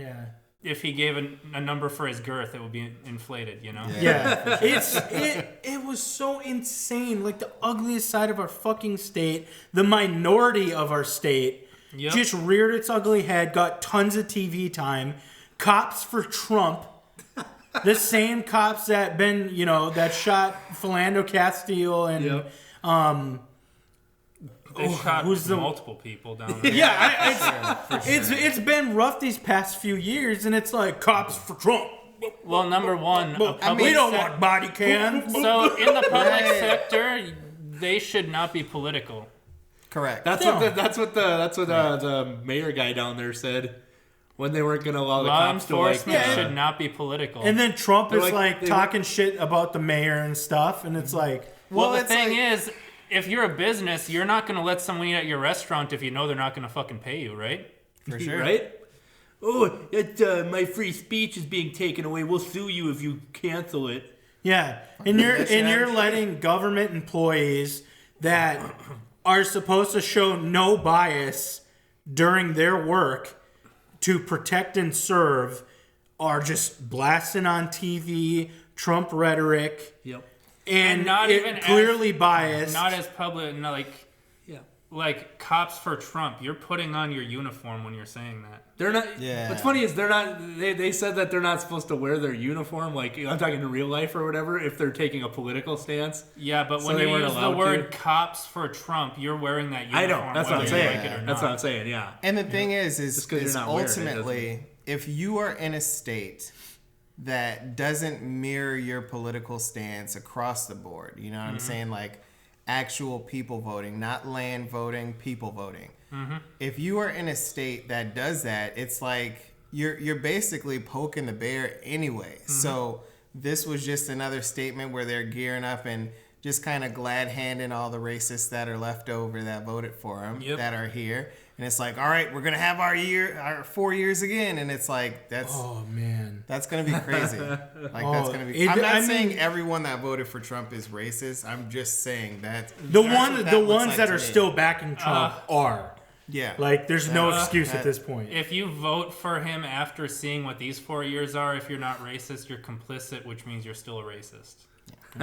A: if he gave a number for his girth, it would be inflated.
B: Yeah. It was so insane. Like the ugliest side of our fucking state, the minority of our state, just reared its ugly head, got tons of TV time. Cops for Trump. The same cops that that shot Philando Castile and
A: they shot multiple people down there.
B: It's been rough these past few years, and it's like cops for Trump.
A: Well, number one,
B: we don't want body cams.
A: So in the public sector, they should not be political.
C: Correct.
D: That's what the mayor guy down there said. When they weren't going to allow the cops to
A: enforcement should not be political.
B: And then Trump is talking shit about the mayor and stuff, and it's like,
A: well, the thing is, if you're a business, you're not going to let someone eat at your restaurant if you know they're not going to fucking pay you, right?
C: For sure.
D: Right? Oh, my free speech is being taken away. We'll sue you if you cancel it.
B: Yeah, and you're letting government employees that are supposed to show no bias during their work to protect and serve are just blasting on TV Trump rhetoric.
D: Yep.
B: And
A: not even
B: clearly biased.
A: Not as public, like cops for Trump. You're putting on your uniform when you're saying that.
D: They're not. Yeah. What's funny is they're not. They said that they're not supposed to wear their uniform. Like I'm talking in real life or whatever. If they're taking a political stance.
A: Yeah, but when you use the word "cops for Trump," you're wearing that uniform.
D: I know. That's what I'm saying.
A: Like it or not.
D: That's what I'm saying. Yeah.
C: And the thing is ultimately,
D: it,
C: if you are in a state that doesn't mirror your political stance across the board, you know what I'm saying, like actual people voting, not land voting, people voting. Mm-hmm. If you are in a state that does that, it's like you're basically poking the bear anyway. Mm-hmm. So this was just another statement where they're gearing up and just kind of glad-handing all the racists that are left over that voted for them that are here. And it's like, all right, we're going to have our 4 years again. And it's like, that's going to be crazy. That's going to be, I'm not saying everyone that voted for Trump is racist. I'm just saying that
B: the ones that are still backing Trump are.
C: Yeah.
B: Like, there's no excuse at this point.
A: If you vote for him after seeing what these 4 years are, if you're not racist, you're complicit, which means you're still a racist.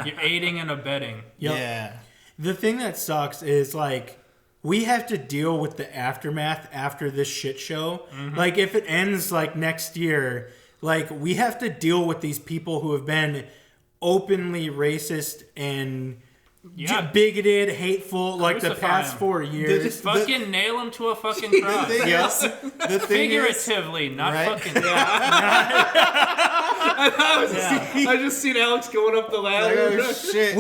A: You're aiding and abetting.
B: Yep.
C: Yeah.
B: The thing that sucks is, like, we have to deal with the aftermath after this shit show. Like, if it ends, like, next year, like, we have to deal with these people who have been openly racist and bigoted, hateful, like, the past 4 years.
A: Fucking nail him to a fucking cross.
C: The thing
A: Figuratively, not
C: right?
A: fucking...
D: I just seen Alex going up the ladder.
C: Oh, shit.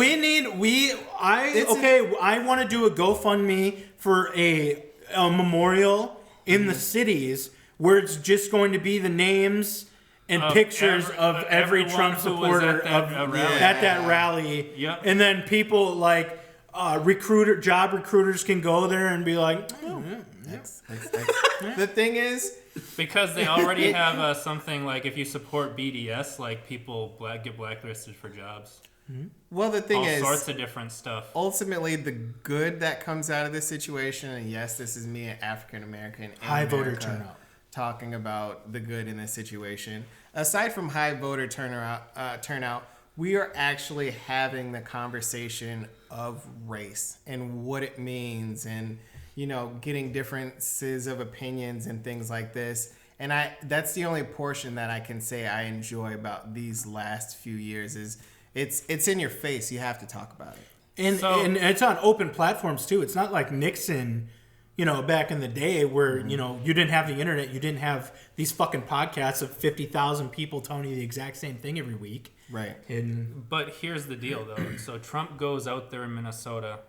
B: I want to do a GoFundMe for a memorial in the cities where it's just going to be the names and pictures of every Trump supporter at that rally.
A: Yep.
B: And then people like job recruiters can go there and be like, oh,
C: The thing is,
A: because they already have something like if you support BDS, like people get blacklisted for jobs.
C: well, the thing is,
A: all sorts of different stuff.
C: ultimately, the good that comes out of this situation, and yes, this is me, an African American,
B: high voter turnout.
C: talking about the good in this situation. Aside from high voter turnout, we are actually having the conversation of race and what it means, and getting differences of opinions and things like this. And that's the only portion that I can say I enjoy about these last few years is it's in your face. You have to talk about it.
B: And it's on open platforms too. It's not like Nixon, back in the day where, you didn't have the internet. You didn't have these fucking podcasts of 50,000 people telling you the exact same thing every week.
C: Right.
A: But here's the deal, though. So Trump goes out there in Minnesota,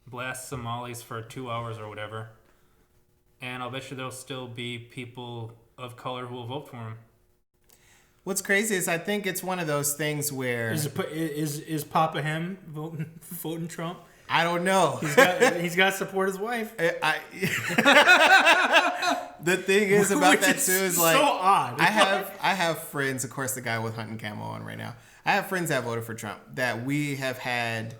A: blasts Somalis for 2 hours or whatever, and I'll bet you there'll still be people of color who will vote for him.
C: What's crazy is I think it's one of those things where
B: is Papa Hem voting Trump?
C: I don't know.
B: He's got to support his wife.
C: The thing is about that too is like
B: so odd.
C: I have friends, of course, the guy with hunting camo on right now. I have friends that voted for Trump that we have had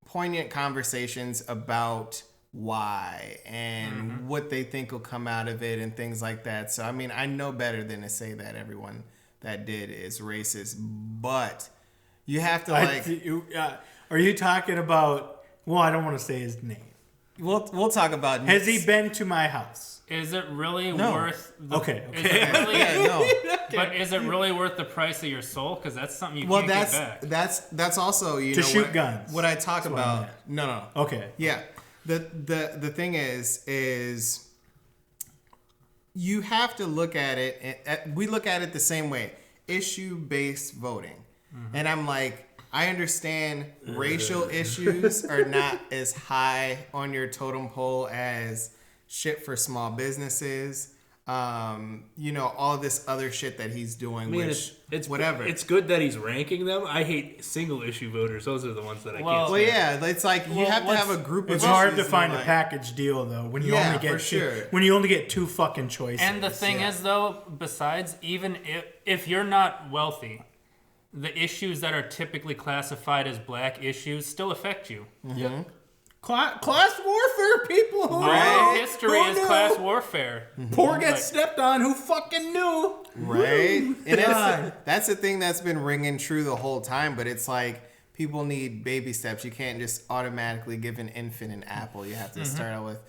C: poignant conversations about why and what they think will come out of it and things like that. So I mean, I know better than to say that everyone that did is racist, but you have to
B: are you talking about? Well, I don't want to say his name.
C: We'll talk about.
B: Has he been to my house?
A: Is it really worth?
B: Okay.
A: Is it really,
C: no.
A: But is it really worth the price of your soul? Because that's something you can't get back.
C: That's also
B: to shoot guns.
C: What I talk about. No.
B: Okay.
C: Yeah. The thing is you have to look at it. We look at it the same way. Issue-based voting. And I'm like, I understand racial issues are not as high on your totem pole as shit for small businesses. All this other shit that he's doing,
D: it's
C: whatever.
D: It's good that he's ranking them. I hate single issue voters. Those are the ones that I can't stand.
C: Well, yeah, it's like you have to have a group of
B: It's hard to find a package deal though when you only get when you only get two fucking choices.
A: And the thing is though, besides, even if you're not wealthy, the issues that are typically classified as black issues still affect you.
B: Yep. Class warfare, people.
A: All history is class warfare.
B: Poor gets stepped on. Who fucking knew?
C: Right. And that's the thing that's been ringing true the whole time. But it's like people need baby steps. You can't just automatically give an infant an apple. You have to start out with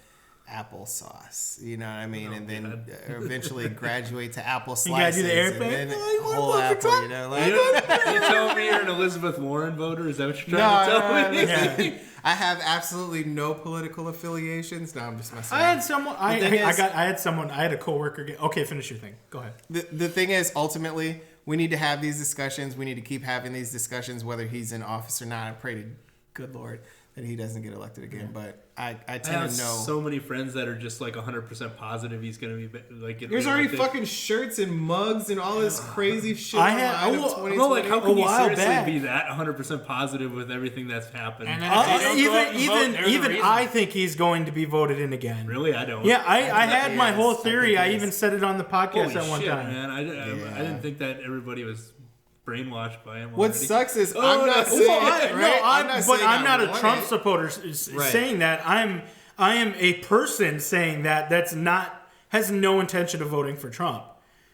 C: applesauce. You know what I mean? And then eventually graduate to apple slices.
B: You gotta do the airplane.
C: Whole apple.
D: You telling me you're an Elizabeth Warren voter? Is that what you're trying to tell me?
C: Yeah. I have absolutely no political affiliations. No, I'm just messing.
B: I had someone. I had a coworker. Okay, finish your thing. Go ahead.
C: The thing is, ultimately, we need to have these discussions. We need to keep having these discussions, whether he's in office or not. I pray to good Lord that he doesn't get elected again. But I tend to know
D: so many friends that are just like 100% positive he's going to be like.
C: There's already fucking shirts and mugs and all this crazy shit.
B: I had.
D: Like, how can you seriously be that 100% positive with everything that's happened?
A: And
B: even I think he's going to be voted in again.
D: Really, I don't.
B: Yeah, I had my whole theory. I even said it on the podcast at one time.
D: Man, I didn't think that everybody was brainwashed by him.
C: What sucks is I'm not saying
B: I'm not a Trump supporter saying that. I am a person saying that's not has no intention of voting for Trump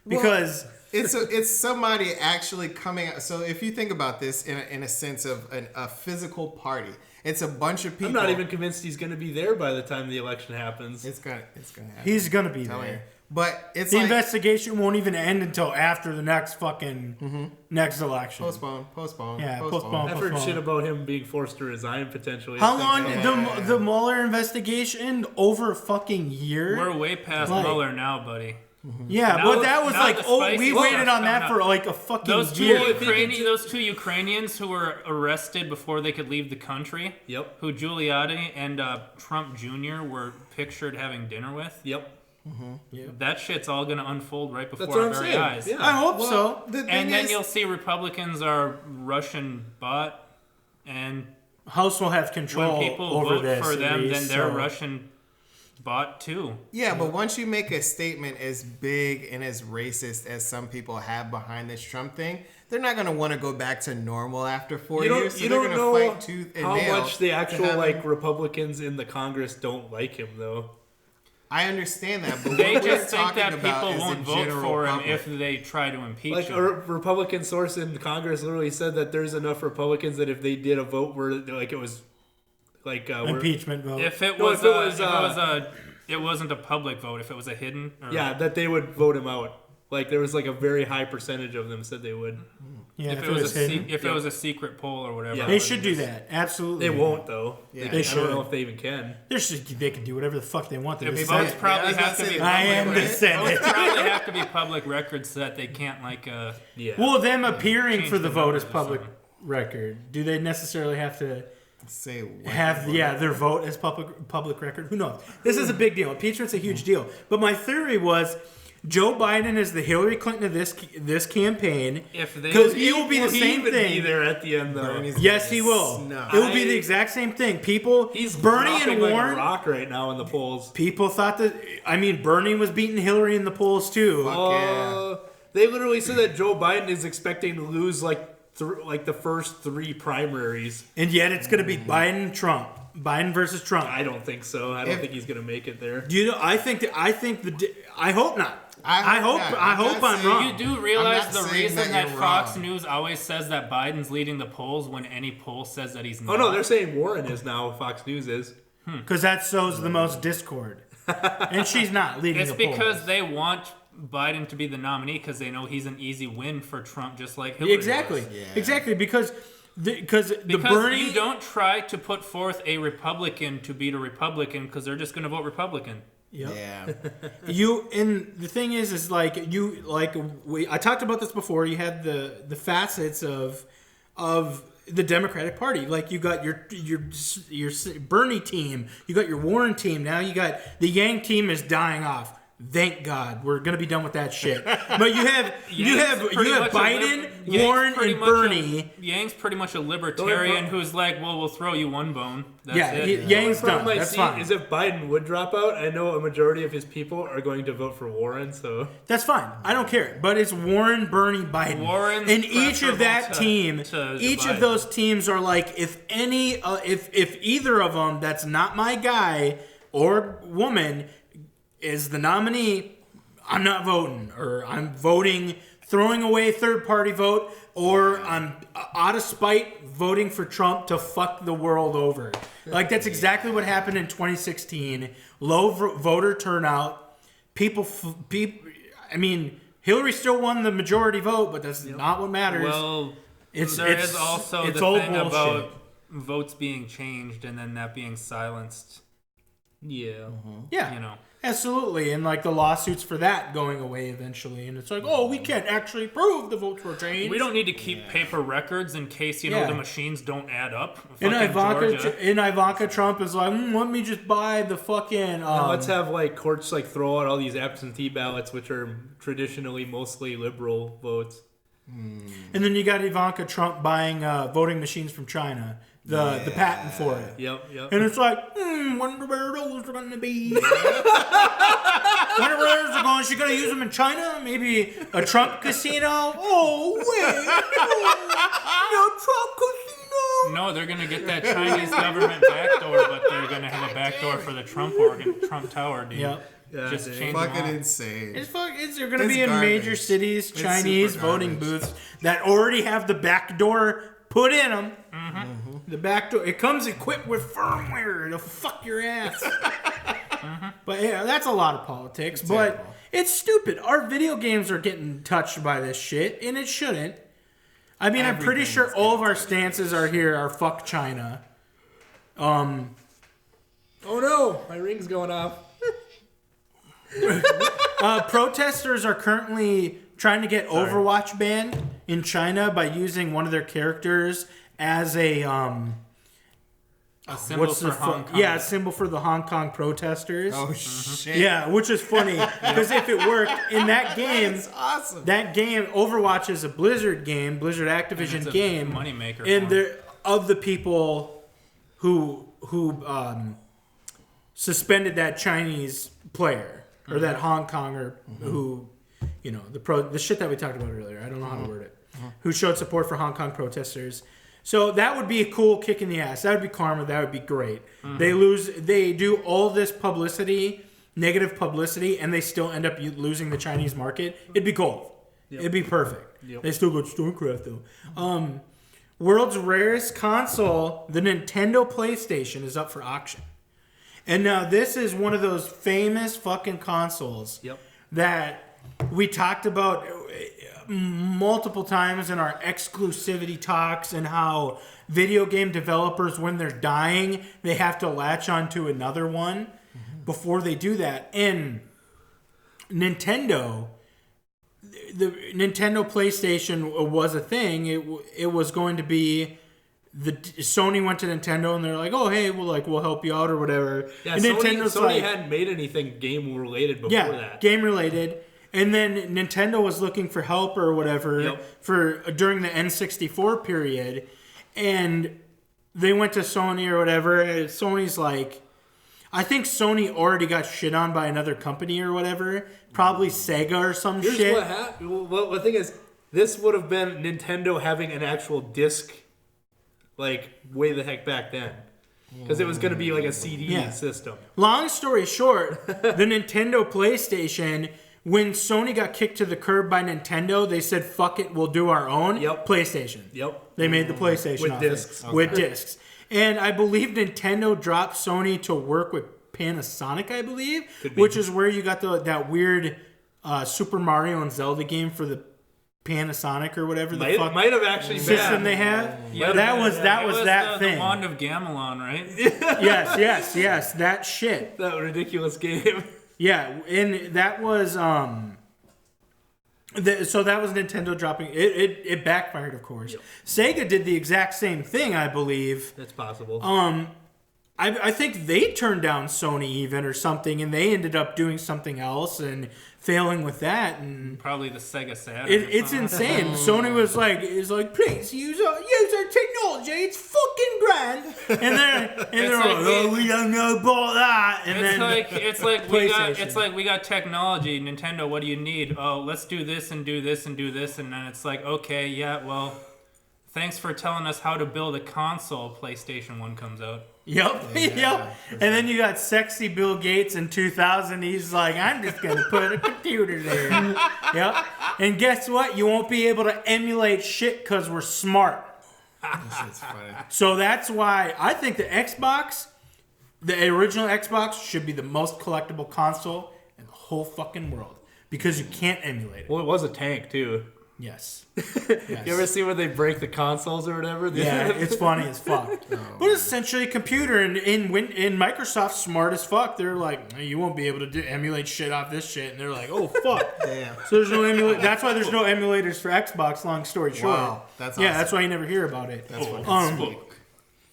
B: because
C: it's somebody actually coming out. So if you think about this in a sense of a physical party, it's a bunch of people.
D: I'm not even convinced he's going to be there by the time the election happens.
C: It's gonna happen.
B: He's gonna be there.
C: But it's
B: the investigation won't even end until after the next fucking next election.
C: Postpone.
B: Yeah, postpone.
D: I've heard shit about him being forced to resign potentially.
B: How long? The Mueller investigation over a fucking year?
A: We're way past Mueller now, buddy.
B: Yeah,
A: now,
B: but that was like, we waited on that for like a fucking year.
A: Those two Ukrainians who were arrested before they could leave the country.
D: Yep.
A: Who Giuliani and Trump Jr. were pictured having dinner with.
D: Yep.
A: That shit's all going to unfold right before
D: That's what
A: our
D: I'm
A: very
D: saying.
A: eyes.
B: Yeah. I hope so.
A: And then you'll see Republicans are Russian bought, and
B: House will have control
A: when people
B: over
A: vote
B: this
A: for them,
B: least,
A: then they're Russian bought too.
C: Yeah, but once you make a statement as big and as racist as some people have behind this Trump thing, they're not going to want to go back to normal after 4 years. So
D: you
C: they're
D: don't
C: going to
D: know
C: fight tooth and
D: how
C: nail
D: much the
C: to
D: actual
C: have him.
D: Republicans in the Congress don't like him though.
C: I understand that, but
A: They
C: what we're
A: just think
C: talking
A: that
C: about
A: people
C: is
A: won't
C: the
A: vote
C: general
A: for him
C: public.
A: if they try to impeach
D: Like
A: him.
D: a Republican source in Congress literally said that there's enough Republicans that if they did a vote where like it was like
B: impeachment vote.
A: If it wasn't a public vote, if it was a hidden,
D: that they would vote him out. Like there was like a very high percentage of them said they would.
B: Yeah,
A: if it was a secret poll or whatever.
D: Yeah.
B: They should do that. Absolutely.
D: They won't though.
C: Yeah.
B: They
D: I
B: should.
D: don't know if they even can.
B: They can do whatever the fuck they want.
A: The
B: They
A: votes
B: just
A: probably
C: Yeah, I
A: have
C: was
A: to be.
C: gonna say,
B: I am the
A: Votes
B: Senate.
A: probably have to be public records so that they can't
D: Yeah.
B: Well, them appearing
A: change
B: for the
A: the
B: vote is
A: numbers or
B: public
A: something.
B: record. Do they necessarily have to
C: Say what
B: have their vote as public record? Who knows? This is a big deal. Impeachment's a huge deal. But my theory was Joe Biden is the Hillary Clinton of this campaign because it will be the same thing.
D: Be there at the end though.
B: Yes, he will.
C: No.
B: It will be the exact same thing. People,
D: He's
B: Bernie
D: dropping
B: and
D: like
B: Warren.
D: a rock right now in the polls.
B: People thought that. I mean, Bernie was beating Hillary in the polls too.
D: They literally said that Joe Biden is expecting to lose like the first 3 primaries.
B: And yet it's going to be Biden-Trump. Biden versus Trump.
D: I don't think so. I don't think he's gonna make it there.
B: You know, I hope not. I hope I'm wrong.
A: You do realize
C: I'm not
A: the
C: saying
A: reason
C: that
A: that
C: you're
A: Fox
C: wrong.
A: News always says that Biden's leading the polls when any poll says that he's not.
D: Oh no, they're saying Warren is now. Fox News is.
B: Because that sows the most discord. And she's not leading
A: It's
B: the polls.
A: because they want Biden to be the nominee because they know he's an easy win for Trump, just like Hillary
B: Exactly.
A: was.
C: Yeah.
B: Exactly. Because the
A: Because
B: Bernie...
A: you don't try to put forth a Republican to beat a Republican because they're just going to vote Republican.
B: Yep.
C: Yeah.
B: And the thing is I talked about this before. You had the facets of the Democratic Party. Like you got your Bernie team, you got your Warren team. Now you got the Yang team is dying off. Thank God, we're gonna be done with that shit. But you have Biden, Warren, and Bernie.
A: Yang's pretty much a libertarian who's like, well, we'll throw you one bone. That's it.
B: Yang's
D: The
B: done.
D: problem I
B: That's
D: see
B: fine.
D: is if Biden would drop out, I know a majority of his people are going to vote for Warren. So
B: That's fine. I don't care. But it's Warren, Bernie, Biden.
A: Warren's
B: and each of that
A: preferable
B: team,
A: to
B: each
A: Biden.
B: of those teams are like, if either of them that's not my guy or woman is the nominee, I'm not voting, or I'm voting, throwing away third-party vote, or I'm out of spite voting for Trump to fuck the world over. Like, that's exactly what happened in 2016. Low voter turnout. I mean, Hillary still won the majority vote, but that's not what matters.
A: Well, there is also the
B: old
A: thing
B: bullshit.
A: about votes being changed and then that being silenced.
D: yeah,
B: Yeah.
A: You know.
B: Absolutely, and like the lawsuits for that going away eventually, and it's like, oh, we can't actually prove the votes were changed.
A: We don't need to keep paper records in case the machines don't add up.
B: And
A: Fucking
B: Ivanka Trump is like, let me just buy the fucking.
D: Now let's have like courts like throw out all these absentee ballots, which are traditionally mostly liberal votes.
B: And then you got Ivanka Trump buying voting machines from China, the patent for it.
D: Yep.
B: And it's like, wonder where those are going to be. Wonder where those are going. She's going to use them in China? Maybe a Trump casino? Oh, wait. No Trump casino.
A: No, they're gonna get that Chinese government backdoor, but they're gonna have a backdoor for the Trump Tower, dude.
B: Yep.
D: Yeah,
A: Just
D: dude.
A: change
C: Fucking
A: them all.
C: insane.
B: They're going to be in
C: garbage.
B: major cities,
C: It's
B: Chinese
C: super
B: voting
C: garbage.
B: booths that already have the back door put in them. The back door, it comes equipped with firmware to fuck your ass. But yeah, that's a lot of politics. But
C: terrible.
B: it's stupid. Our video games are getting touched by this shit, and it shouldn't. I mean, I'm pretty sure all of our stances are fuck China.
D: Oh no, my ring's going off.
B: Protesters are currently trying to get Overwatch banned in China by using one of their characters as a
A: symbol for Hong Kong.
B: Yeah, a symbol for the Hong Kong protesters.
C: Oh shit.
B: Yeah, which is funny because if it worked in that game,
C: That's awesome.
B: that game Overwatch is a Blizzard game, Blizzard Activision
A: It's a
B: game,
A: moneymaker for
B: and
A: 'em.
B: they're of the people who suspended that Chinese player or that Hong Konger who, you know, the shit that we talked about earlier. I don't know how to word it. Who showed support for Hong Kong protesters. So that would be a cool kick in the ass. That would be karma. That would be great. They do all this publicity, negative publicity, and they still end up losing the Chinese market. It'd be gold.
D: Yep.
B: It'd be perfect.
D: Yep.
B: They still got StarCraft though. World's rarest console, the Nintendo PlayStation, is up for auction. And now this is one of those famous fucking consoles
D: Yep.
B: that we talked about multiple times in our exclusivity talks, and how video game developers, when they're dying, they have to latch onto another one before they do that. And Nintendo, the Nintendo PlayStation was a thing. It was going to be Sony went to Nintendo and they're like, "Oh, hey, we'll help you out or whatever."
D: Yeah,
B: and
D: Sony hadn't made anything game related before that.
B: game related. And then Nintendo was looking for help or whatever during the N64 period, and they went to Sony or whatever. And Sony's like, I think Sony already got shit on by another company or whatever, probably Sega or some
D: Here's
B: shit.
D: what happened. Well, the thing is, this would have been Nintendo having an actual disc, like way the heck back then, because it was going to be like a CD system.
B: Long story short, the Nintendo PlayStation, when Sony got kicked to the curb by Nintendo, they said, "Fuck it, we'll do our own PlayStation."
D: Yep.
B: They made the PlayStation
D: With
B: off
D: discs.
B: it. With discs. And I believe Nintendo dropped Sony to work with Panasonic, I believe, which is where you got that weird Super Mario and Zelda game for the Panasonic or whatever the fuck
D: might have actually
B: system
D: been.
B: they have.
A: Yeah,
B: that was that thing.
A: The Wand of Gamelon, right?
B: Yes, that shit.
D: That ridiculous game.
B: Yeah, and that was so that was Nintendo dropping it backfired, of course.
D: Yep.
B: Sega did the exact same thing, I believe.
D: That's possible.
B: I think they turned down Sony even or something, and they ended up doing something else and failing with that. And
A: Probably the Sega Saturn.
B: it's insane. Sony was like, please use our technology. It's fucking grand. And they're like, oh, we don't know about that. And
A: It's like we got technology. Nintendo, what do you need? Oh, let's do this and do this and do this, and then it's like, okay, yeah, well, thanks for telling us how to build a console. PlayStation 1 comes out.
B: Yep. And then you got sexy Bill Gates in 2000. He's like, I'm just going to put a computer there. Yep. And guess what? You won't be able to emulate shit because we're smart.
C: That shit's funny.
B: So that's why I think the original Xbox, should be the most collectible console in the whole fucking world. Because you can't emulate it.
D: Well, it was a tank, too.
B: Yes.
D: You ever see when they break the consoles or whatever?
B: Yeah, it's funny as fuck. But it's essentially a computer, and in Microsoft, smart as fuck. They're like, hey, you won't be able to emulate shit off this shit, and they're like, oh fuck.
C: Damn.
B: So there's no that's why there's no emulators for Xbox. Long story short.
C: Wow, that's
B: yeah,
C: awesome.
B: that's why you never hear about it.
C: That's funny.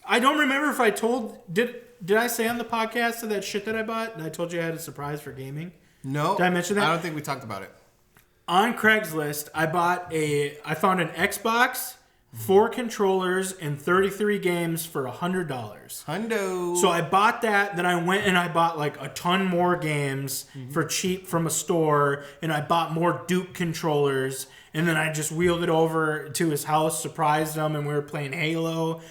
B: I don't remember if I told did I say on the podcast that shit that I bought? I told you I had a surprise for gaming.
C: No.
B: Did I mention that?
C: I don't think we talked about it.
B: On Craigslist, I found an Xbox 4 controllers, and 33 games for $100.
C: Hundo.
B: So I bought that. Then I went and I bought like a ton more games for cheap from a store, and I bought more Duke controllers. And then I just wheeled it over to his house, surprised him, and we were playing Halo.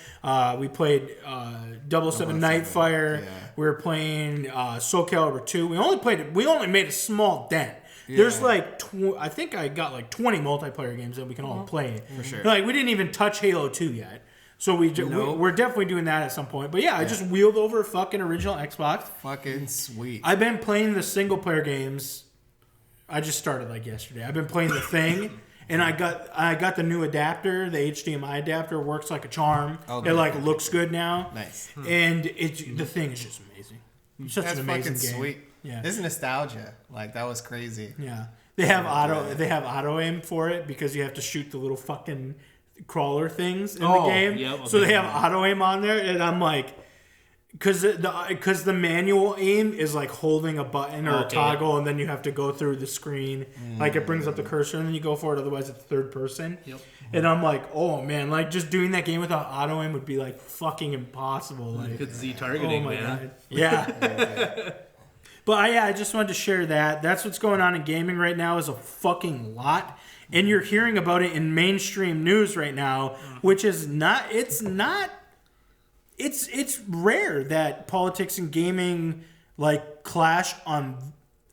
B: We played 007 Nightfire.
C: Yeah.
B: We were playing Soul Calibur 2. We only made a small dent. There's like, I think I got like 20 multiplayer games that we can all play.
C: For sure.
B: Like, we didn't even touch Halo 2 yet. So we're definitely doing that at some point. But yeah, I just wheeled over a fucking original Xbox.
C: Fucking sweet.
B: I've been playing the single player games. I just started like yesterday. I've been playing The Thing. And I got the new adapter. The HDMI adapter works like a charm.
C: Okay.
B: It like looks good now.
C: Nice.
B: And The Thing is just amazing. It's such
C: That's
B: an amazing
C: fucking
B: game.
C: sweet.
B: Yeah.
C: This is nostalgia. Like, that was crazy.
B: Yeah. They have auto aim for it because you have to shoot the little fucking crawler things in the game.
D: Yep, okay.
B: So they have auto aim on there, and I'm like, because the manual aim is like holding a button or a toggle, and then you have to go through the screen. Like, it brings up the cursor, and then you go for it. Otherwise, it's third person.
D: Yep.
B: And I'm like, oh man, like just doing that game without auto aim would be like fucking impossible. Like,
D: Good Z targeting,
B: oh my
D: man.
B: god, yeah. But I just wanted to share that. That's what's going on in gaming right now is a fucking lot. And you're hearing about it in mainstream news right now, which is not, it's rare that politics and gaming like clash on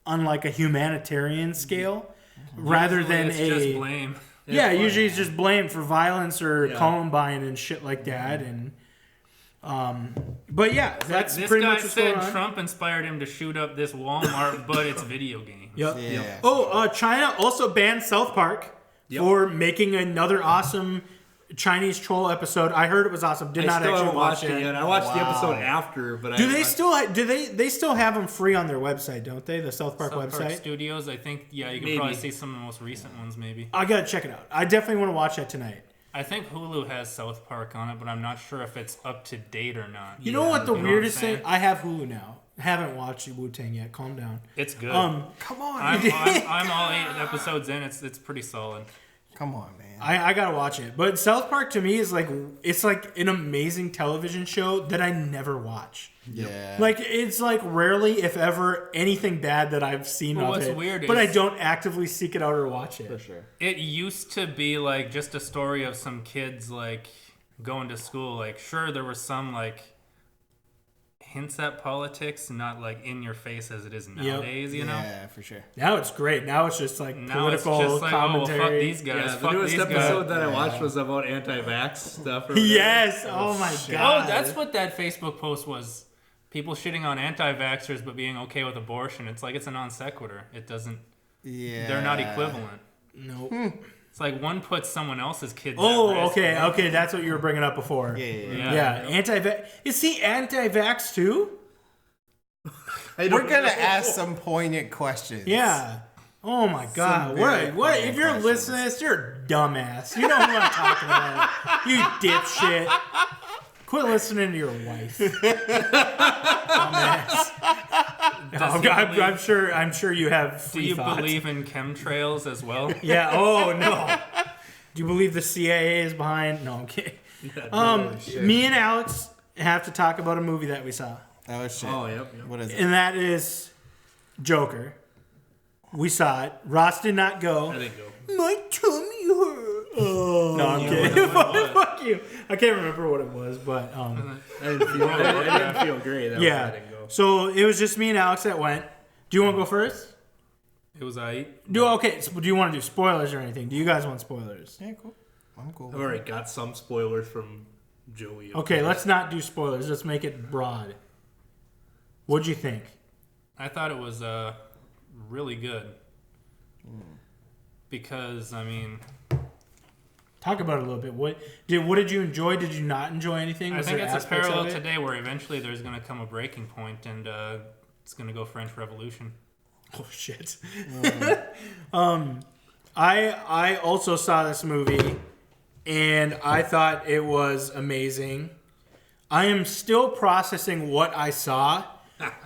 B: like a humanitarian scale rather than
A: it's just blame.
B: Yeah, usually it's just blame for violence or Columbine and shit like that. And but yeah, that's
A: This
B: pretty
A: guy
B: much what's going
A: said
B: on.
A: Trump inspired him to shoot up this Walmart, but it's video games.
B: Yep.
C: Yeah.
B: Oh, China also banned South Park for making another awesome Chinese troll episode. I heard it was awesome. Did not
D: still
B: actually
D: haven't
B: watch
D: watched it
B: it.
D: yet. I watched the episode after, but
B: Do they still have them free on their website? Don't they? The South Park
A: South
B: website.
A: Park Studios, I think. Yeah, you can
D: Maybe.
A: probably see some of the most recent ones, maybe.
B: I gotta check it out. I definitely want to watch that tonight.
A: I think Hulu has South Park on it, but I'm not sure if it's up to date or not.
B: You know what the
A: You know
B: weirdest
A: what I'm
B: thing? I have Hulu now. Haven't watched Wu-Tang yet. Calm down.
A: It's good.
B: Come on.
A: I'm all 8 episodes in. It's pretty solid.
C: Come on, man.
B: I gotta watch it. But South Park to me is like an amazing television show that I never watch.
C: Yeah.
B: Like it's like rarely, if ever, anything bad that I've seen
A: Well,
B: of
A: what's
B: it.
A: weird
B: but I
A: is-
B: don't actively seek it out or watch it.
D: for sure.
A: It used to be like just a story of some kids like going to school. Like, sure, there were some like hints at politics, not like in your face as it is nowadays. You know.
C: Yeah, for sure.
B: Now it's great. Now it's just like
A: Now it's
B: political
A: just like, oh, well, fuck
B: commentary.
A: these guys.
D: Yeah, the
A: fuck
D: newest
A: these
D: episode
A: guys.
D: that I watched was about anti-vax stuff.
B: Yes. Oh my god.
A: Oh, that's what that Facebook post was. People shitting on anti-vaxxers but being okay with abortion. It's like it's a non sequitur. It doesn't.
C: Yeah.
A: They're not equivalent.
B: Nope.
A: It's like one puts someone else's kids. at
B: Oh,
A: risk.
B: okay. That's what you were bringing up before.
C: Yeah.
B: Anti-vax. Is he anti-vax too?
C: We're gonna ask some poignant questions.
B: Yeah. Oh my god.
C: very
B: What?
C: funny
B: If you're
C: questions.
B: listening to this, you're a dumbass. You know who I'm talking about. You dipshit. Quit listening to your wife. Dumbass. I'm sure you have
A: Do
B: free
A: you
B: thoughts.
A: believe in chemtrails as well?
B: Yeah. Oh no. Do you believe the CIA is behind? No, I'm kidding. Me and Alex have to talk about a movie that we saw,
C: Oh shit.
D: Oh, yep.
C: What is it?
B: and that is Joker. We saw it. Ross did not go.
D: I didn't go.
B: My tummy hurt. Oh. No, I'm kidding. Fuck you. I can't remember what it was, but
D: I didn't feel great. That was why I
B: yeah.
D: didn't go.
B: So it was just me and Alex that went. Do you want to go first?
A: It was I.
B: Okay. So do you want to do spoilers or anything? Do you guys want spoilers?
C: Yeah, cool. I'm cool.
D: I've already got some spoilers from Joey.
B: Okay, let's not do spoilers. Let's make it broad. What'd you think?
A: I thought it was really good. Because I mean,
B: Talk about it a little bit. What did you enjoy? Did you not enjoy anything?
A: I
B: Was
A: think
B: there
A: it's a
B: aspects of
A: parallel
B: it?
A: today where eventually there's going to come a breaking point and it's going to go French Revolution.
B: Oh shit. I also saw this movie and I thought it was amazing. I am still processing what I saw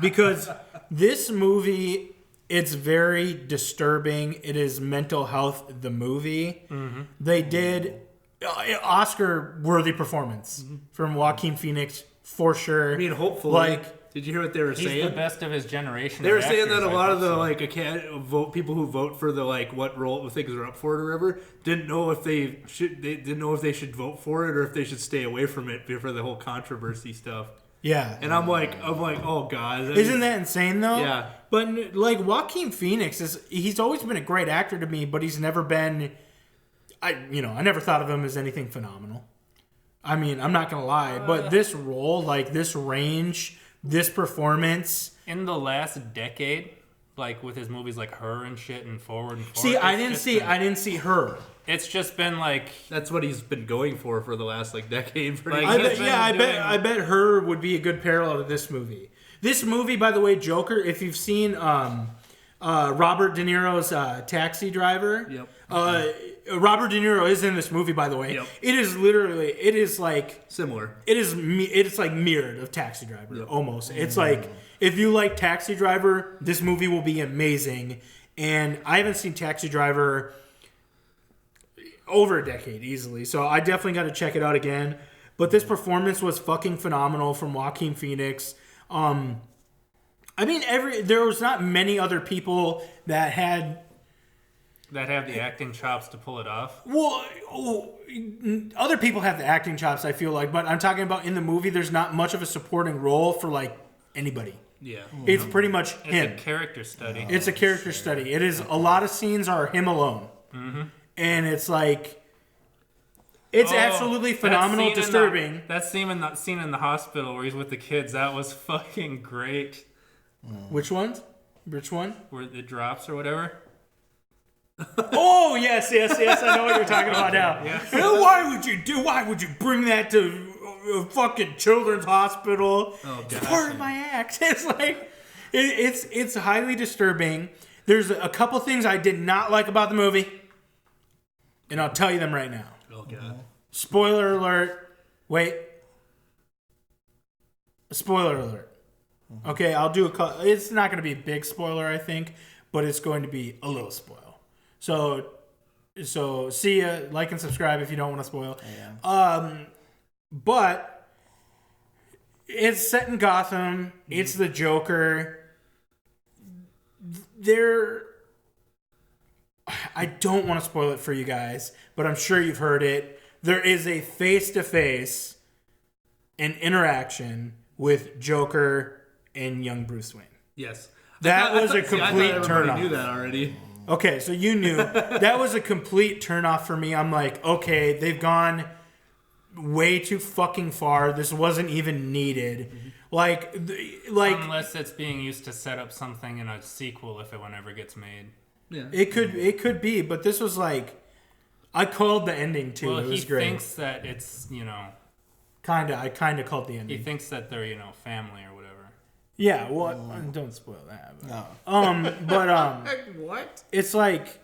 B: because this movie, it's very disturbing. It is Mental Health, the movie. Mm-hmm. They did Oscar-worthy performance from Joaquin Phoenix for sure.
D: I mean, hopefully.
B: Like,
D: did you hear what they were
A: He's
D: saying?
A: the best of his generation.
D: They were
A: of
D: saying that
A: actors,
D: a lot of the
B: so.
D: people who vote for the what role things are up for it or whatever didn't know if they should vote for it or if they should stay away from it for the whole controversy stuff.
B: yeah.
D: And I'm like, oh god,
B: Isn't that insane though?
D: Yeah.
B: But like Joaquin Phoenix he's always been a great actor to me, but he's never been. I never thought of him as anything phenomenal. I mean, I'm not gonna lie, but this role, like this range, this performance.
A: In the last decade, like with his movies like Her and shit and Forward and Forward.
B: See, I didn't see Her.
A: It's just been like
D: that's what he's been going for the last decade.
A: Like,
B: I bet Her would be a good parallel to this movie. This movie, by the way, Joker. If you've seen Robert De Niro's Taxi Driver,
D: Yep.
B: Robert De Niro is in this movie, by the way.
D: Yep.
B: It is like
D: Similar.
B: It's like mirrored of Taxi Driver,
D: Yep.
B: almost. It's like, if you like Taxi Driver, this movie will be amazing. And I haven't seen Taxi Driver over a decade easily, so I definitely got to check it out again. But this performance was fucking phenomenal from Joaquin Phoenix. I mean, there was not many other people that have
A: the acting chops to pull it off.
B: Well, other people have the acting chops, I feel like, but I'm talking about in the movie, there's not much of a supporting role for like anybody.
D: Yeah.
B: It's pretty much him.
A: It's a character study.
B: It's a character study. It is, a lot of scenes are him alone.
A: Mm-hmm.
B: And it's like, it's absolutely phenomenal, disturbing.
A: That scene in the hospital where he's with the kids, that was fucking great.
B: Which one? Which one?
A: Where it drops or whatever.
B: Oh, yes, I know what you're talking about now.
A: Yeah.
B: Why would you bring that to a fucking children's hospital?
D: Oh,
B: It's part of my act. It's like, it's highly disturbing. There's a couple things I did not like about the movie, and I'll tell you them right now.
D: Oh god.
B: Spoiler alert. Wait. Spoiler alert. Okay, I'll do it's not going to be a big spoiler, I think, but it's going to be a little spoil. So see ya. Like and subscribe if you don't want to spoil.
C: Yeah.
B: But it's set in Gotham. It's the Joker. I don't want to spoil it for you guys, but I'm sure you've heard it. There is a face-to-face an interaction with Joker and young Bruce Wayne.
D: Yes.
B: That was a complete
D: turn-off.
B: turn-off.
D: Knew that already.
B: Okay, so you knew. That was a complete turnoff for me. I'm like, okay, they've gone way too fucking far. This wasn't even needed. Like
A: Unless it's being used to set up something in a sequel if it ever gets made.
D: Yeah.
B: it could be, but this was like, I called the ending too.
A: Well,
B: it was
A: he
B: great.
A: thinks that it's,
B: I kinda called the
A: he
B: ending.
A: thinks that they're, family or whatever.
B: Yeah, well, don't spoil that. But,
C: No. What?
B: it's like,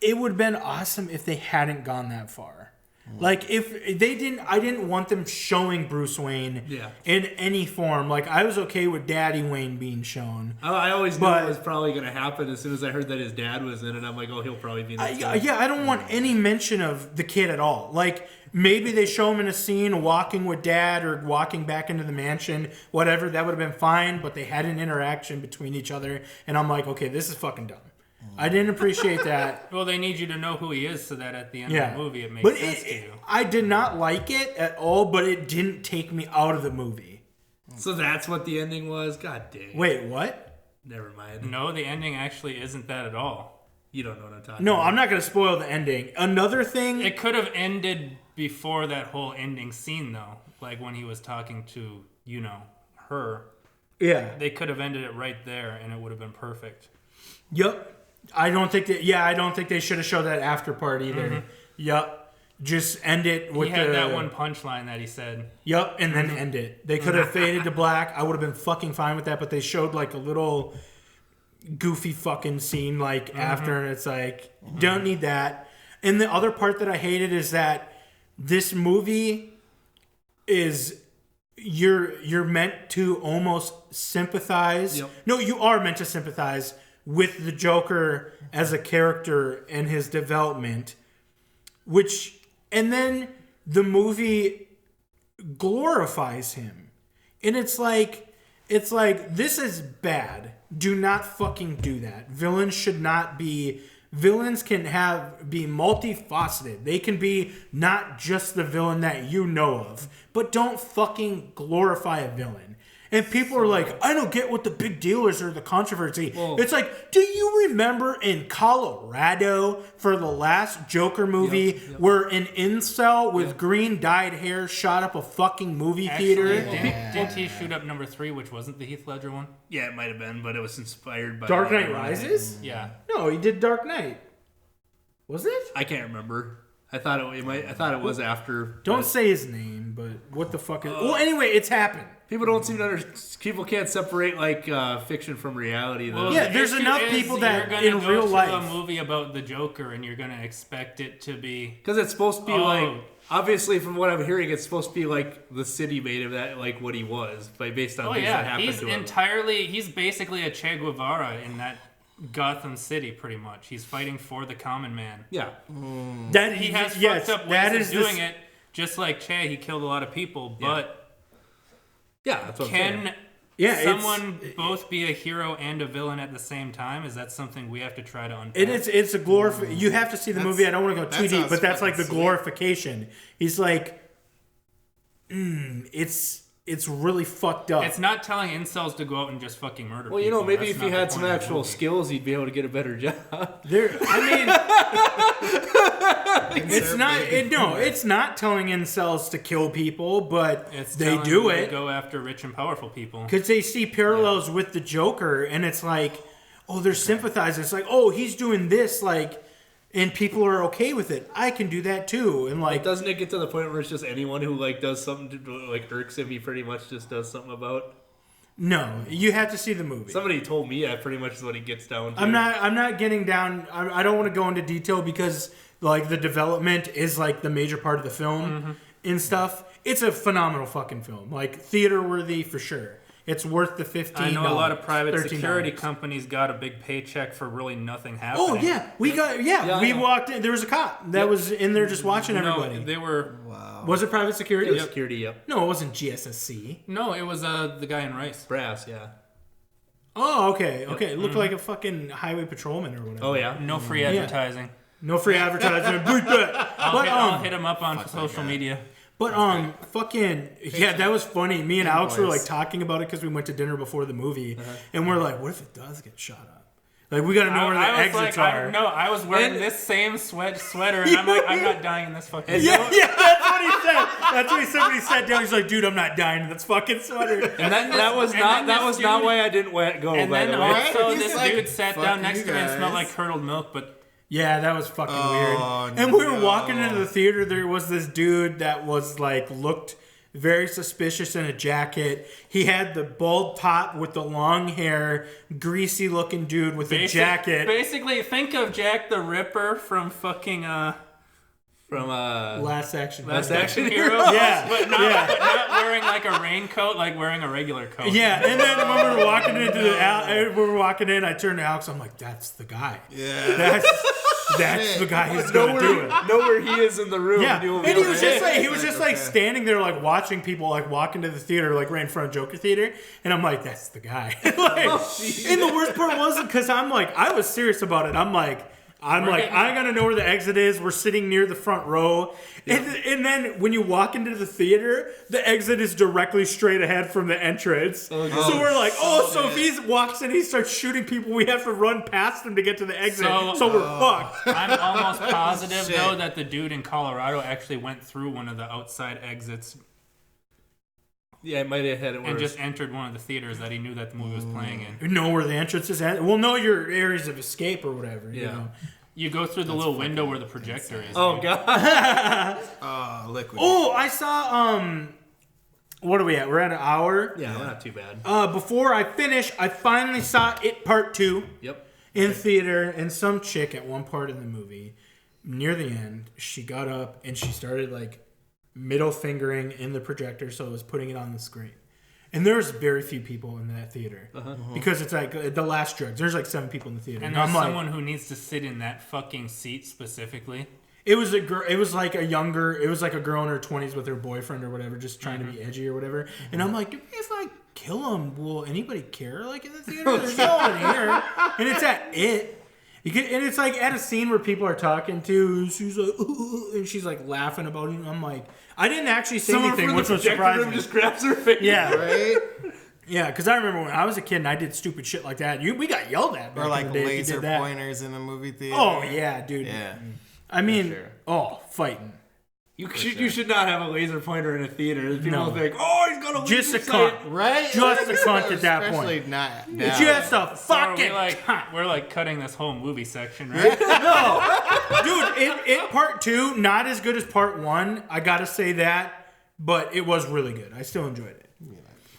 B: it would have been awesome if they hadn't gone that far. Like, if they didn't, I didn't want them showing Bruce Wayne in any form. Like, I was okay with Daddy Wayne being shown.
D: I always knew it was probably going to happen as soon as I heard that his dad was in it. I'm like, oh, he'll probably be in this.
B: I don't want any mention of the kid at all. Like, maybe they show him in a scene walking with Dad or walking back into the mansion, whatever. That would have been fine, but they had an interaction between each other. And I'm like, okay, this is fucking dumb. I didn't appreciate that.
A: Well, they need you to know who he is so that at the end of the movie it makes
B: but
A: sense to you.
B: I did not like it at all, but it didn't take me out of the movie.
D: So that's what the ending was? God dang.
B: Wait, what?
D: Never mind.
A: No, the ending actually isn't that at all.
D: You don't know what I'm talking
B: No,
D: about.
B: I'm not going to spoil the ending. Another thing...
A: It could have ended before that whole ending scene, though. Like when he was talking to, her.
B: Yeah.
A: They could have ended it right there, and it would have been perfect.
B: Yep. I don't think they should have showed that after part either.
A: Mm-hmm.
B: Yep. Just end it with
A: he had that one punchline that he said.
B: Yep, and then end it. They could have faded to black. I would have been fucking fine with that, but they showed like a little goofy fucking scene like after, and it's like, don't need that. And the other part that I hated is that this movie is you're meant to almost sympathize.
D: Yep.
B: No, you are meant to sympathize with the Joker as a character and his development, which and then the movie glorifies him. And it's like, this is bad. Do not fucking do that. Villains can be multifaceted. They can be not just the villain that you know of, but don't fucking glorify a villain. And people are like, I don't get what the big deal is or the controversy. Well, it's like, do you remember in Colorado for the last Joker movie where an incel with green dyed hair shot up a fucking movie theater?
A: Didn't he shoot up number 3, which wasn't the Heath Ledger one?
D: Yeah, it might have been, but it was inspired by
B: Dark Knight Rises?
A: Yeah.
B: No, he did Dark Knight. Was it?
D: I can't remember. I thought it was after.
B: Don't say his name, but what the fuck is... well, anyway, it's happened.
D: People don't seem to understand. People can't separate fiction from reality. Though.
A: Well,
B: yeah, there's enough people that in real life
A: a movie about the Joker and you're gonna expect it to be
D: because it's supposed to be obviously from what I'm hearing, it's supposed to be like the city made of that, like what he was, based on things that happened to him.
A: He's basically a Che Guevara in that Gotham City, pretty much. He's fighting for the common man.
D: Yeah,
A: that he has fucked up ways of doing it. Just like Che, he killed a lot of people, but.
D: Yeah, that's what I'm saying.
A: Can someone both be a hero and a villain at the same time? Is that something we have to try to unpack?
B: It's a glorification. You have to see the movie. I don't want to go too deep, but that's like the glorification. He's like, it's really fucked up.
A: It's not telling incels to go out and just fucking murder people.
D: Well, maybe if he had some actual skills, he'd be able to get a better job.
B: It's not telling incels to kill people, but they do it.
A: To go after rich and powerful people
B: because they see parallels with the Joker, and it's like, they're sympathizing. It's like, he's doing this, like, and people are okay with it. I can do that too, and like,
D: doesn't it get to the point where it's just anyone who like does something to, like irks him, he pretty much just does something about?
B: No, you have to see the movie.
D: Somebody told me that pretty much is what he gets down to.
B: I'm not getting down. I don't want to go into detail because like the development is like the major part of the film and stuff. It's a phenomenal fucking film, like theater worthy for sure. It's worth the $15.
A: I know a lot of private security companies got a big paycheck for really nothing happening.
B: Oh yeah, we walked in. There was a cop that was in there just watching everybody.
A: They were.
B: Wow. Was it private security?
D: Security, yep.
B: No, it wasn't GSSC.
A: No, it was the guy in Rice.
D: Brass, yeah.
B: Oh, okay. It looked like a fucking highway patrolman or whatever.
D: Oh yeah.
A: No free advertising.
B: Yeah. No free advertising. Bleep that.
A: I'll hit him up on social media.
B: But that was funny. Me and Alex were like talking about it because we went to dinner before the movie, and we're like, what if it does get shot up? Like we got to know where the exits are.
A: I was wearing this same sweater, and I'm like, I'm not dying in this fucking.
B: Yeah, that's what he said. That's what he said when he sat down. He's like, dude, I'm not dying in this fucking sweater.
D: And that was not why I didn't go.
A: And
D: by
A: then
D: the way.
A: also this dude sat down next to me and smelled like curdled milk, but.
B: Yeah, that was fucking weird. And we were walking into the theater. There was this dude that was like looked very suspicious in a jacket. He had the bald top with the long hair, greasy looking dude with a jacket.
A: Basically, think of Jack the Ripper from fucking
B: Last Action
A: Hero.
B: Yeah,
A: but not wearing like a raincoat, like wearing a regular coat.
B: Yeah, and then when we were walking in, I turned to Alex. I'm like, "That's the guy.
C: Yeah,
B: that's the guy who's gonna do it.
D: Know where he is in the room.
B: Yeah, and he was just like standing there, like watching people like walk into the theater, like right in front of Joker Theater, and I'm like, "That's the guy." And the worst part wasn't because I was serious about it. I'm gonna know where the exit is. We're sitting near the front row, and then when you walk into the theater, the exit is directly straight ahead from the entrance. So we're like, so if he walks in, he starts shooting people. We have to run past him to get to the exit. So we're fucked.
A: I'm almost positive though that the dude in Colorado actually went through one of the outside exits.
D: Yeah, it might have had it
A: and just entered one of the theaters that he knew that the movie was playing in.
B: You know where the entrance is at. Well, know your areas of escape or whatever. Yeah. You know.
A: You go through the little window where the projector is.
D: Oh, God.
C: Liquid.
B: Oh, I saw, what are we at? We're at an hour.
D: Yeah, not too bad.
B: Before I finish, I finally saw It Part 2.
D: Yep.
B: In theater, and some chick at one part in the movie, near the end, she got up and she started, like, middle fingering in the projector, so it was putting it on the screen. And there's very few people in that theater because it's like the last drugs. There's like 7 people in the theater.
A: And there's someone who needs to sit in that fucking seat specifically.
B: It was a girl. It was like a younger. It was like a girl in her 20s with her boyfriend or whatever, just trying to be edgy or whatever. And I'm like, if I kill him, will anybody care? Like in the theater, there's no one here, and it's at it. And it's like at a scene where people are talking to. She's like, ooh, and she's like laughing about it. And I'm like, I didn't actually say anything, which was surprising.
D: Just grabs her face.
B: Yeah,
C: Right?
B: yeah. Because I remember when I was a kid and I did stupid shit like that. We got yelled at.
C: Or like
B: back in the day if you
C: laser
B: did that.
C: pointers in a movie theater.
B: Oh yeah, dude.
C: Yeah.
B: I mean,
D: sure.
B: Fighting.
D: You should not have a laser pointer in a theater. People will think, oh, he's gonna
B: Just a
D: laser sight.
B: cunt.
C: Right?
B: Just a cunt at that
C: Especially
B: point.
C: not now.
B: Just a
A: So
B: fucking cunt.
A: we're like cutting this whole movie section, right?
B: Dude, it part 2, not as good as part 1. I gotta say that, but it was really good. I still enjoyed it. Yeah.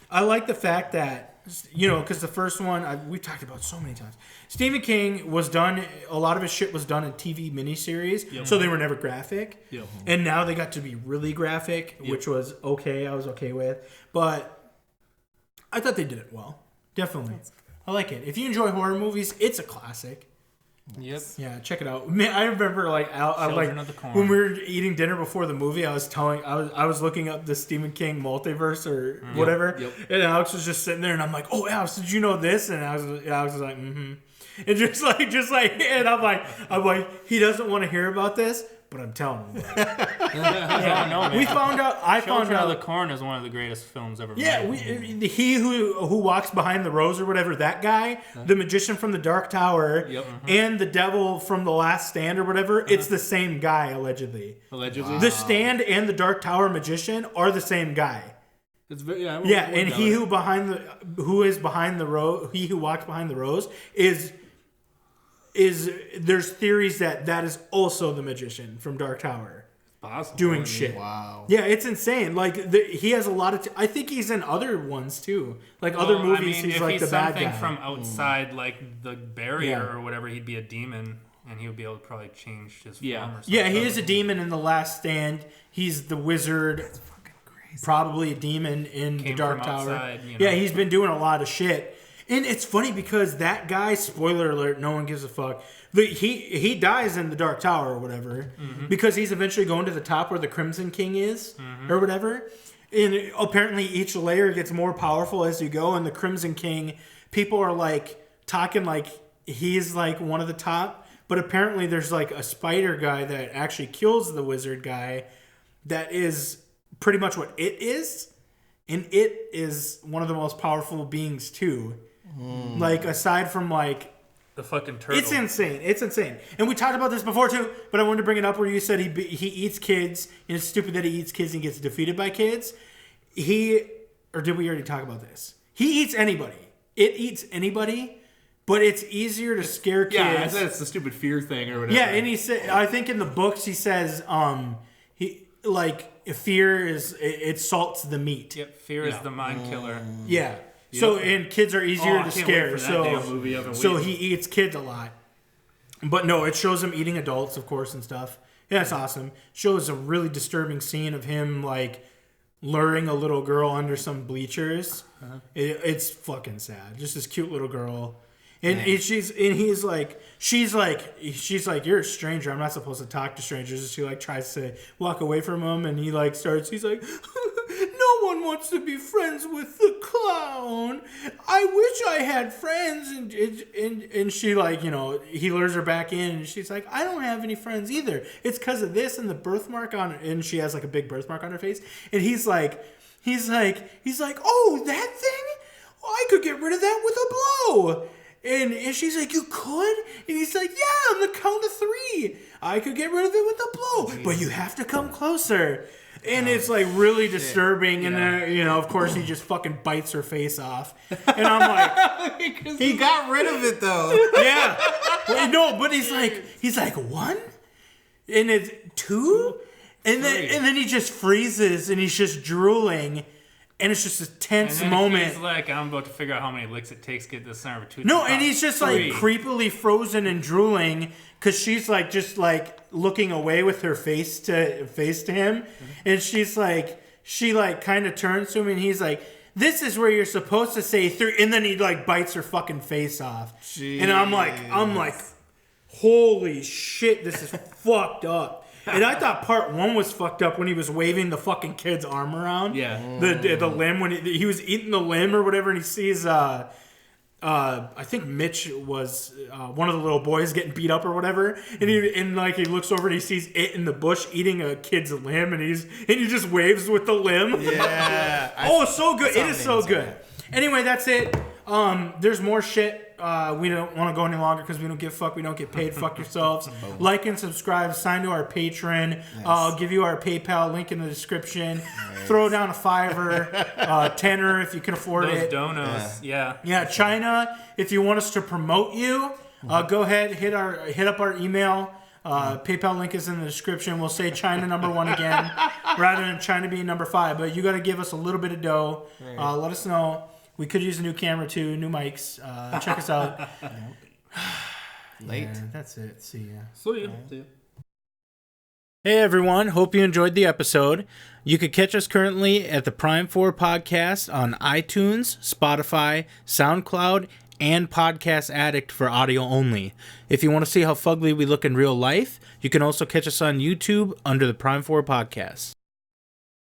B: I like the fact that, because the first one we talked about so many times. Stephen King was done. A lot of his shit was done in TV miniseries, so they were never graphic.
D: Yep.
B: And now they got to be really graphic, which was okay. I was okay with, but I thought they did it well. Definitely, I like it. If you enjoy horror movies, it's a classic.
A: Yep.
B: Yeah, check it out. Man, I remember
A: Children of the Corn.
B: when we were eating dinner before the movie, I was looking up the Stephen King multiverse or whatever,
D: Yep.
B: and Alex was just sitting there, and I'm like, "Oh, Alex, did you know this?" And Alex was like, "Mm-hmm." And just like, and I'm like, he doesn't want to hear about this, but I'm telling him.
A: I know, man.
B: We found out.
A: Children of the Corn is one of the greatest films ever
B: Yeah,
A: made.
B: he who walks behind the rose or whatever, that guy, the magician from the Dark Tower, and the devil from the Last Stand or whatever, it's the same guy allegedly.
D: Allegedly.
B: The Stand and the Dark Tower magician are the same guy.
D: It's very, yeah,
B: And he who walks behind the rose is there's theories that is also the magician from Dark Tower.
D: possible.
B: Doing shit.
C: Wow.
B: Yeah, it's insane. Like he has a lot of. I think he's in other ones too. Like other movies,
A: I mean,
B: he's
A: if
B: like
A: he's
B: the bad
A: something
B: guy.
A: from outside, like the barrier
B: Yeah.
A: or whatever, he'd be a demon, and he would be able to probably change his form.
D: Yeah.
A: Or something.
B: Yeah, he is a demon in The Last Stand. He's the wizard.
C: That's fucking crazy.
B: Probably a demon in the
A: Came
B: Dark
A: from
B: Tower.
A: outside, you know.
B: Yeah, he's been doing a lot of shit. And it's funny because that guy, spoiler alert, no one gives a fuck. He dies in the Dark Tower or whatever because he's eventually going to the top where the Crimson King is or whatever. And apparently each layer gets more powerful as you go. And the Crimson King, people are like talking like he's like one of the top. But apparently there's like a spider guy that actually kills the wizard guy that is pretty much what it is. And it is one of the most powerful beings too. Like aside from like
A: The fucking turtle.
B: it's insane. It's insane. And we talked about this before too, but I wanted to bring it up where you said he eats kids, and it's stupid that he eats kids and gets defeated by kids. Or did we already talk about this? He eats anybody. It eats anybody, but it's easier to scare kids.
D: Yeah, I said it's the stupid fear thing or whatever.
B: Yeah, and he said, I think in the books he says, fear is it salts the meat.
A: Yep, fear is the mind killer.
B: Yeah. So and kids are easier
D: I
B: to
D: can't
B: scare.
D: wait for that
B: So
D: damn movie. I've been
B: so
D: waiting.
B: he eats kids a lot. But no, it shows him eating adults, of course, and stuff. Yeah, it's awesome. Shows a really disturbing scene of him like luring a little girl under some bleachers. It's fucking sad. Just this cute little girl. And she's like, you're a stranger. I'm not supposed to talk to strangers. And she like tries to walk away from him, and he's like, no one wants to be friends with the clown. I wish I had friends. And she like, he lures her back in, and she's like, I don't have any friends either. It's because of this and the birthmark on it. And she has like a big birthmark on her face. And he's like, oh, that thing? Oh, I could get rid of that with a blow. And she's like, you could? And he's like, yeah, on the count of 3. I could get rid of it with a blow. But you have to come closer. And it's like really disturbing. And then, of course, he just fucking bites her face off. And I'm like,
C: He got rid of it though.
B: yeah. Well, no, but he's like 1? And it's 2? And then he just freezes and he's just drooling. And it's just a tense
A: And then
B: moment.
A: he's like, I'm about to figure out how many licks it takes to get this center of a tooth.
B: No, and he's just like
A: 3.
B: creepily frozen and drooling because she's like just like looking away with her face to him, and she's like she like kind of turns to him and he's like, "This is where you're supposed to say 3," and then he like bites her fucking face off, and I'm like, holy shit, this is fucked up. And I thought part 1 was fucked up when he was waving the fucking kid's arm around.
D: Yeah.
B: The limb, when he was eating the limb or whatever, and he sees, I think Mitch was one of the little boys getting beat up or whatever, and he looks over and he sees it in the bush eating a kid's limb, and he just waves with the limb.
C: Yeah.
B: It's so good. It is so good. Anyway, that's it. There's more shit. We don't want to go any longer because we don't give a fuck. We don't get paid. Fuck yourselves. Like and subscribe. Sign to our Patreon. I'll give you our PayPal link in the description. Nice. Throw down a $5, tenner if you can afford it.
A: Those donos, yeah.
B: Yeah, China. If you want us to promote you, go ahead, hit up our email. PayPal link is in the description. We'll say China number 1 again, rather than China being number 5. But you got to give us a little bit of dough. Let us know. We could use a new camera too, new mics. Check us out.
C: Late.
B: Yeah, that's it. See ya.
D: See ya.
B: Hey everyone, hope you enjoyed the episode. You could catch us currently at the Prime 4 Podcast on iTunes, Spotify, SoundCloud, and Podcast Addict for audio only. If you want to see how fugly we look in real life, you can also catch us on YouTube under the Prime 4 Podcast.